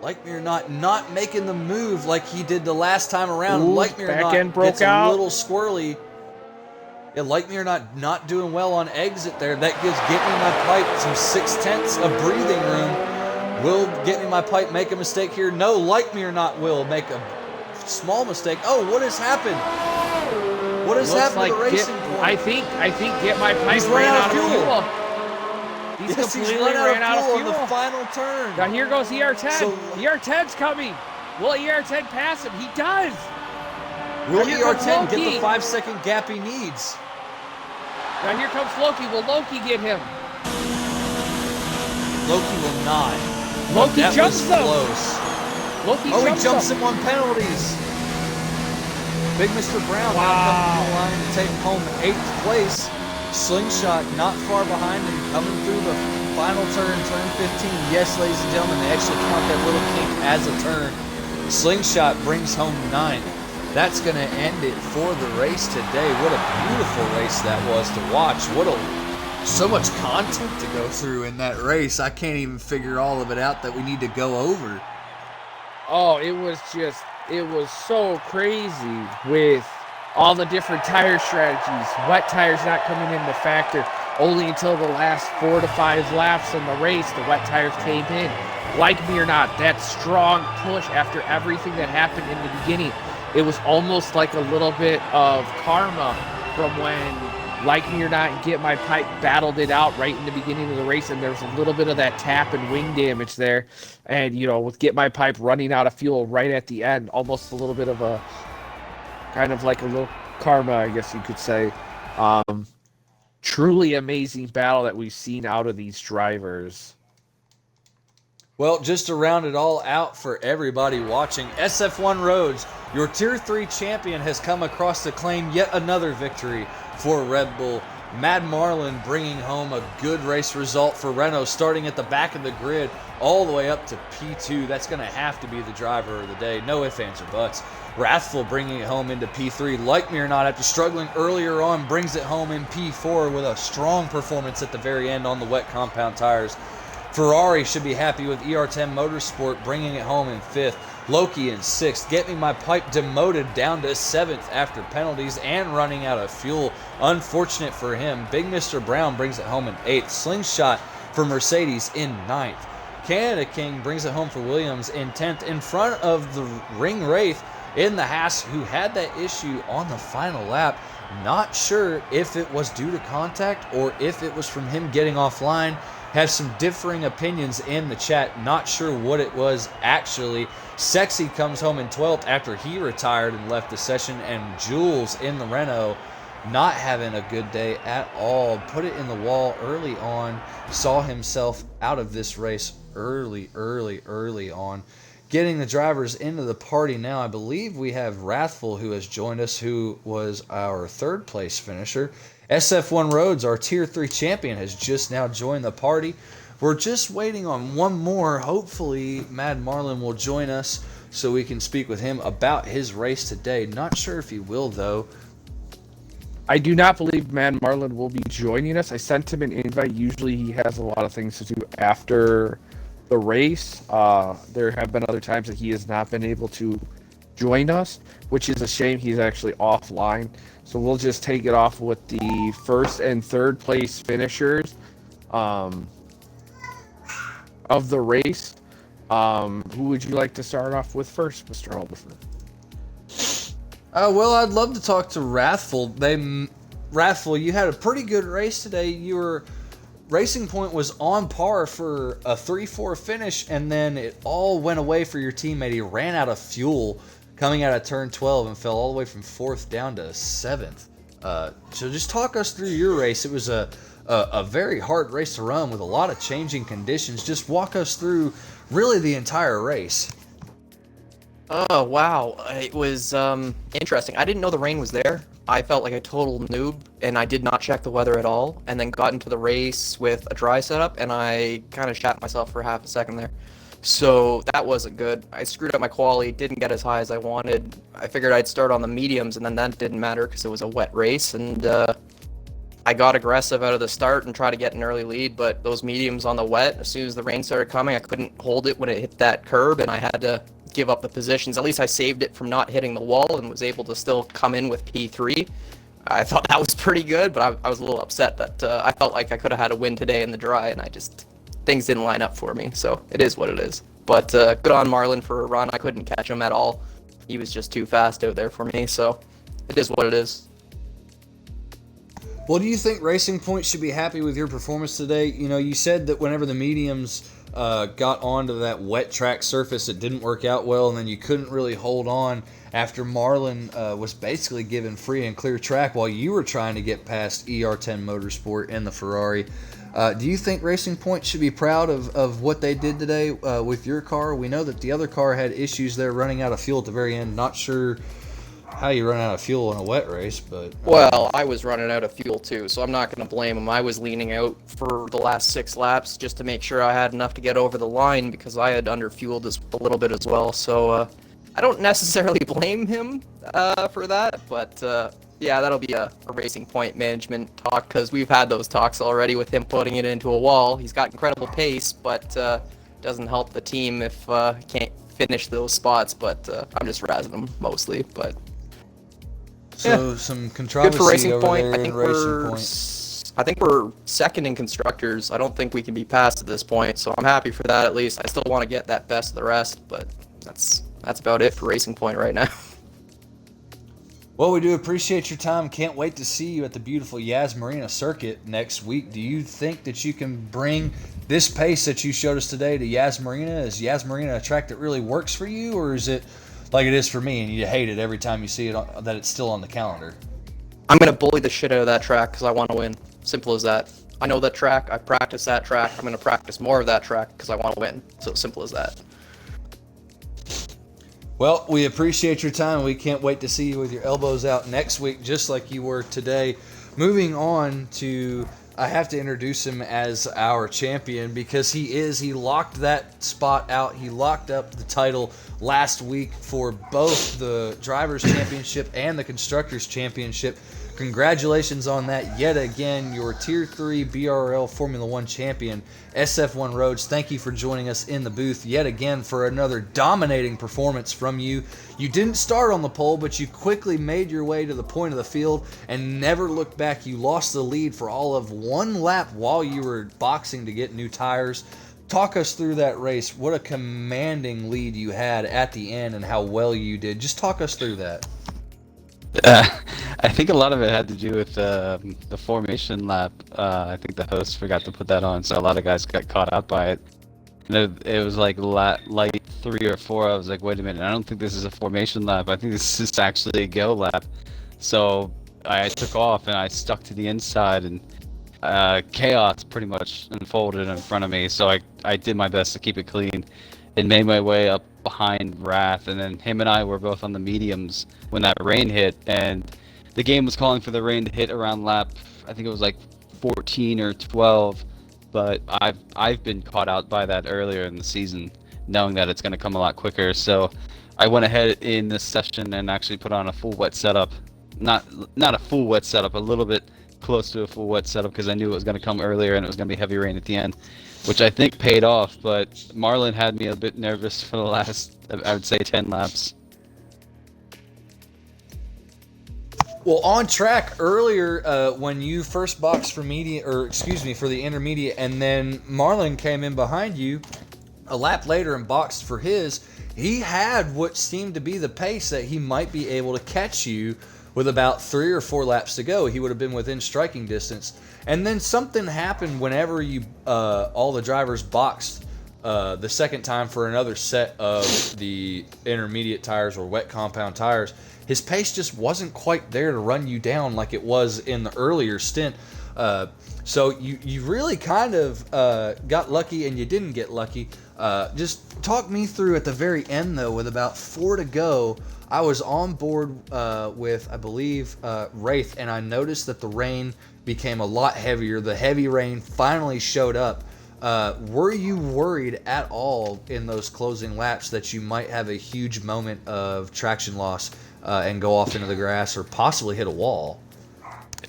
[SPEAKER 2] Like Me or not making the move like he did the last time around.
[SPEAKER 1] Ooh,
[SPEAKER 2] Like Me or Not gets a little squirrely. Yeah, Like Me or Not doing well on exit there. That gives Get Me My Pipe some 0.6 of breathing room. Will Get Me My Pipe make a mistake here? No, Like Me or Not will make a small mistake. Oh, what has happened? What has happened to the Racing Point?
[SPEAKER 1] I think Get My Pipe ran out of fuel. He's completely ran out of fuel
[SPEAKER 2] on the final turn.
[SPEAKER 1] Now here goes ER10. So, ER10's coming. Will ER10 pass him? He does.
[SPEAKER 2] Will ER10 get the 5-second gap he needs?
[SPEAKER 1] Now here comes Loki. Will Loki get him?
[SPEAKER 2] Loki will not.
[SPEAKER 1] Loki jumps him.
[SPEAKER 2] Close. He jumps him on penalties. Big Mr. Brown now coming to the line to take home 8th place. Slingshot not far behind him, coming through the final turn, turn 15. Yes, ladies and gentlemen, they actually count that little kink as a turn. Slingshot brings home 9th. That's going to end it for the race today. What a beautiful race that was to watch. So much content to go through in that race. I can't even figure all of it out that we need to go over.
[SPEAKER 1] Oh, it was so crazy with all the different tire strategies. Wet tires not coming into factor. Only until the last 4 to 5 laps in the race, the wet tires came in. Like Me or Not, that strong push after everything that happened in the beginning. It was almost like a little bit of karma from when Like Me or Not and Get My Pipe battled it out right in the beginning of the race, and there was a little bit of that tap and wing damage there. And, with Get My Pipe running out of fuel right at the end, almost a little bit of a kind of like a little karma, I guess you could say. Truly amazing battle that we've seen out of these drivers.
[SPEAKER 2] Well, just to round it all out for everybody watching, SF1 Rhodes, your Tier 3 champion, has come across to claim yet another victory for Red Bull. Mad Marlin bringing home a good race result for Renault, starting at the back of the grid all the way up to P2. That's going to have to be the driver of the day. No ifs, ands, or buts. Wrathful bringing it home into P3. Like Me or Not, after struggling earlier on, brings it home in P4 with a strong performance at the very end on the wet compound tires. Ferrari should be happy with ER10 Motorsport bringing it home in 5th. Loki in 6th. Get Me My Pipe demoted down to 7th after penalties and running out of fuel. Unfortunate for him. Big Mr. Brown brings it home in 8th. Slingshot for Mercedes in 9th. Canada King brings it home for Williams in 10th in front of the Ring Wraith in the Haas, who had that issue on the final lap. Not sure if it was due to contact or if it was from him getting offline. Have some differing opinions in the chat. Not sure what it was actually. Sexy comes home in 12th after he retired and left the session. And Jules in the Renault not having a good day at all. Put it in the wall early on. Saw himself out of this race early on. Getting the drivers into the party now, I believe we have Wrathful who has joined us, who was our 3rd place finisher. SF1 Rhodes, our Tier 3 champion, has just now joined the party. We're just waiting on one more. Hopefully, Mad Marlin will join us so we can speak with him about his race today. Not sure if he will, though.
[SPEAKER 1] I do not believe Mad Marlin will be joining us. I sent him an invite. Usually he has a lot of things to do after the race. There have been other times that he has not been able to join us, which is a shame. He's actually offline. So we'll just take it off with the 1st and 3rd place finishers of the race. Who would you like to start off with first, Mr. Alderson?
[SPEAKER 2] Well, I'd love to talk to Wrathful. Wrathful, you had a pretty good race today. Your Racing Point was on par for a 3-4 finish, and then it all went away for your teammate. He ran out of fuel coming out of turn 12 and fell all the way from 4th down to 7th. So just talk us through your race. It was a very hard race to run with a lot of changing conditions. Just walk us through really the entire race.
[SPEAKER 3] Oh, wow. It was interesting. I didn't know the rain was there. I felt like a total noob, and I did not check the weather at all, and then got into the race with a dry setup, and I kind of shat myself for half a second there. So that wasn't good. I screwed up my quali, didn't get as high as I wanted. I figured I'd start on the mediums, and then that didn't matter because it was a wet race, and I got aggressive out of the start and tried to get an early lead, but those mediums on the wet, as soon as the rain started coming, I couldn't hold it when it hit that curb, and I had to give up the positions. At least I saved it from not hitting the wall and was able to still come in with P3. I thought that was pretty good, but I was a little upset that I felt like I could have had a win today in the dry, and things didn't line up for me, so it is what it is. But good on Marlin for a run. I couldn't catch him at all. He was just too fast out there for me, so it is what it is.
[SPEAKER 2] Well, do you think Racing Point should be happy with your performance today? You know, you said that whenever the mediums got onto that wet track surface, it didn't work out well, and then you couldn't really hold on after Marlin was basically given free and clear track while you were trying to get past ER10 Motorsport and the Ferrari. Do you think Racing Point should be proud of what they did today with your car? We know that the other car had issues there running out of fuel at the very end. Not sure how you run out of fuel in a wet race, but...
[SPEAKER 3] Well, I was running out of fuel too, so I'm not going to blame him. I was leaning out for the last 6 laps just to make sure I had enough to get over the line because I had underfueled a little bit as well. So I don't necessarily blame him for that, but yeah, that'll be a Racing Point management talk because we've had those talks already with him putting it into a wall. He's got incredible pace, but doesn't help the team if he can't finish those spots. But I'm just razzing him mostly, but...
[SPEAKER 2] So
[SPEAKER 3] yeah.
[SPEAKER 2] Some controversy
[SPEAKER 3] Good for Racing
[SPEAKER 2] over
[SPEAKER 3] Point.
[SPEAKER 2] there in Racing Point.
[SPEAKER 3] I think we're second in constructors. I don't think we can be passed at this point, so I'm happy for that at least. I still want to get that best of the rest, but that's about it for Racing Point right now.
[SPEAKER 2] Well, we do appreciate your time. Can't wait to see you at the beautiful Yas Marina circuit next week. Do you think that you can bring this pace that you showed us today to Yas Marina? Is Yas Marina a track that really works for you, or is it like it is for me and you hate it every time you see it that it's still on the calendar?
[SPEAKER 3] I'm going to bully the shit out of that track because I want to win. Simple as that. I know that track. I practice that track. I'm going to practice more of that track because I want to win. So simple as that.
[SPEAKER 2] Well, we appreciate your time. We can't wait to see you with your elbows out next week, just like you were today. Moving on to, I have to introduce him as our champion because he locked that spot out. He locked up the title last week for both the Drivers' Championship and the Constructors' Championship. Congratulations on that. Yet again, your Tier 3 BRL Formula 1 champion, SF1 Rhodes. Thank you for joining us in the booth yet again for another dominating performance from you. You didn't start on the pole, but you quickly made your way to the point of the field and never looked back. You lost the lead for all of one lap while you were boxing to get new tires. Talk us through that race. What a commanding lead you had at the end and how well you did. Just talk us through that.
[SPEAKER 4] I think a lot of it had to do with the formation lap. I think the host forgot to put that on, so a lot of guys got caught out by it. And it was like light 3 or 4. I was like, wait a minute, I don't think this is a formation lap. I think this is actually a go lap. So I took off and I stuck to the inside, and chaos pretty much unfolded in front of me. So I did my best to keep it clean and made my way up behind Wrath, and then him and I were both on the mediums when that rain hit, and the game was calling for the rain to hit around lap, I think it was like 14 or 12, but I've been caught out by that earlier in the season, knowing that it's going to come a lot quicker. So I went ahead in this session and actually put on a full wet setup. Not a full wet setup, a little bit close to a full wet setup, because I knew it was going to come earlier and it was going to be heavy rain at the end, which I think paid off. But Marlon had me a bit nervous for the last, I would say, 10 laps.
[SPEAKER 2] Well, on track earlier, when you first boxed for for the intermediate, and then Marlon came in behind you a lap later and boxed for his, he had what seemed to be the pace that he might be able to catch you with about 3 or 4 laps to go. He would have been within striking distance. And then something happened whenever you all the drivers boxed the second time for another set of the intermediate tires or wet compound tires. His pace just wasn't quite there to run you down like it was in the earlier stint. So you really kind of got lucky, and you didn't get lucky. Just talk me through at the very end, though, with about 4 to go. I was on board with, I believe, Wraith, and I noticed that the rain became a lot heavier. The heavy rain finally showed up. Were you worried at all in those closing laps that you might have a huge moment of traction loss and go off into the grass or possibly hit a wall?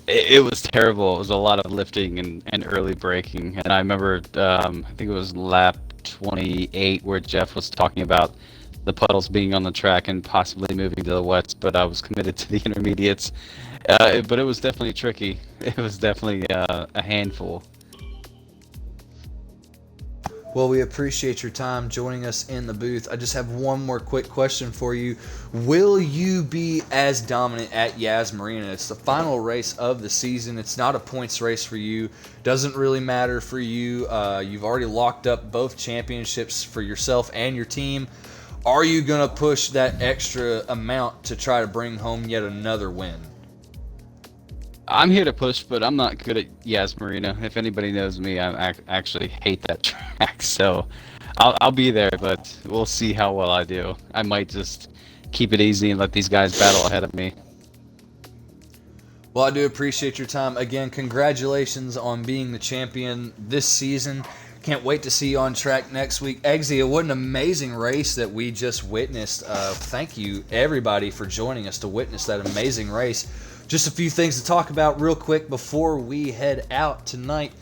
[SPEAKER 4] It was terrible. It was a lot of lifting and early braking. And I remember, I think it was lap 28 where Jeff was talking about the puddles being on the track and possibly moving to the wets, but I was committed to the intermediates. But it was definitely tricky. It was definitely a handful.
[SPEAKER 2] Well, we appreciate your time joining us in the booth. I just have one more quick question for you. Will you be as dominant at Yas Marina? It's the final race of the season. It's not a points race for you. Doesn't really matter for you. You've already locked up both championships for yourself and your team. Are you going to push that extra amount to try to bring home yet another win?
[SPEAKER 4] I'm here to push, but I'm not good at Yas Marina. If anybody knows me, I actually hate that track. So I'll be there, but we'll see how well I do. I might just keep it easy and let these guys battle ahead of me.
[SPEAKER 2] Well, I do appreciate your time. Again, congratulations on being the champion this season. Can't wait to see you on track next week. Eggsy, what an amazing race that we just witnessed. Thank you, everybody, for joining us to witness that amazing race. Just a few things to talk about real quick before we head out tonight.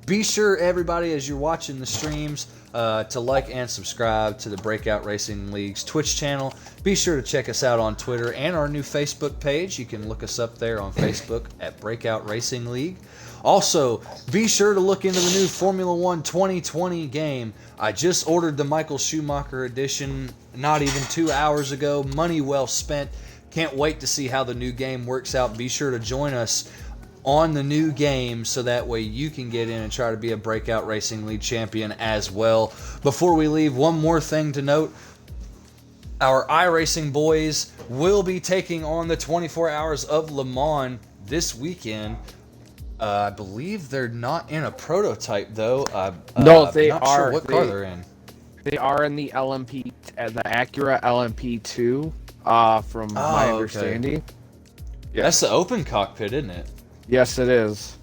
[SPEAKER 2] Be sure, everybody, as you're watching the streams, to like and subscribe to the Breakout Racing League's Twitch channel. Be sure to check us out on Twitter and our new Facebook page. You can look us up there on Facebook at Breakout Racing League. Also, be sure to look into the new Formula 1 2020 game. I just ordered the Michael Schumacher edition not even 2 hours ago. Money well spent. Can't wait to see how the new game works out. Be sure to join us on the new game so that way you can get in and try to be a Breakout Racing League champion as well. Before we leave, one more thing to note. Our iRacing boys will be taking on the 24 Hours of Le Mans this weekend. I believe they're not in a prototype, though.
[SPEAKER 1] No, they
[SPEAKER 2] not
[SPEAKER 1] are.
[SPEAKER 2] Sure what car they're in.
[SPEAKER 1] They are in the LMP, the Acura LMP2, from my understanding.
[SPEAKER 2] Yeah. That's the open cockpit, isn't it?
[SPEAKER 1] Yes, it is.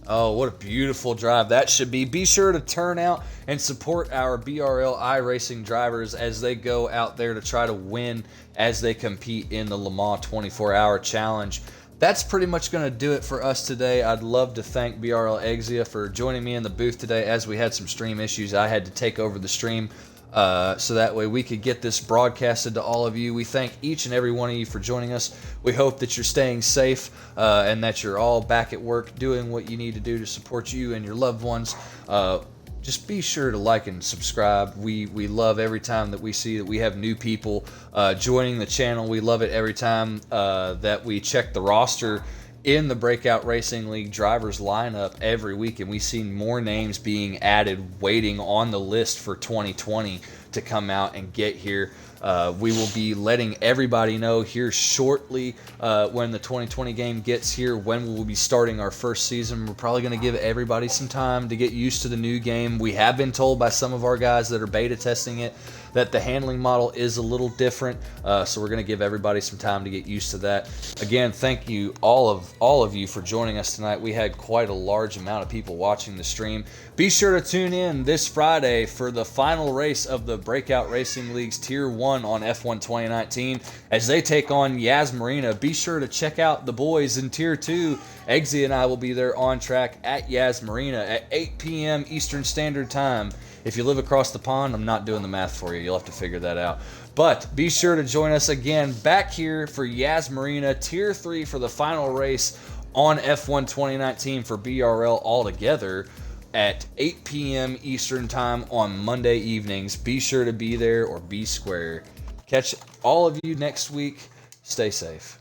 [SPEAKER 2] Oh, what a beautiful drive that should be. Be sure to turn out and support our BRL iRacing drivers as they go out there to try to win as they compete in the Le Mans 24-Hour Challenge. That's pretty much going to do it for us today. I'd love to thank BRL Exia for joining me in the booth today. As we had some stream issues, I had to take over the stream so that way we could get this broadcasted to all of you. We thank each and every one of you for joining us. We hope that you're staying safe and that you're all back at work doing what you need to do to support you and your loved ones. Just be sure to like and subscribe. We love every time that we see that we have new people joining the channel. We love it every time that we check the roster in the Breakout Racing League drivers lineup every week, and we see more names being added waiting on the list for 2020 to come out and get here. We will be letting everybody know here shortly when the 2020 game gets here, when we'll be starting our first season. We're probably going to give everybody some time to get used to the new game. We have been told by some of our guys that are beta testing it that the handling model is a little different, so we're going to give everybody some time to get used to that. Again, thank you all of you for joining us tonight. We had quite a large amount of people watching the stream. Be sure to tune in this Friday for the final race of the Breakout Racing League's Tier 1 on F1 2019 as they take on Yaz Marina. Be sure to check out the boys in Tier 2. Eggsy and I will be there on track at Yaz Marina at 8 p.m. Eastern Standard Time. If you live across the pond, I'm not doing the math for you. You'll have to figure that out. But be sure to join us again back here for Yaz Marina Tier 3 for the final race on F1 2019 for BRL altogether at 8 p.m. Eastern Time on Monday evenings. Be sure to be there or be square. Catch all of you next week. Stay safe.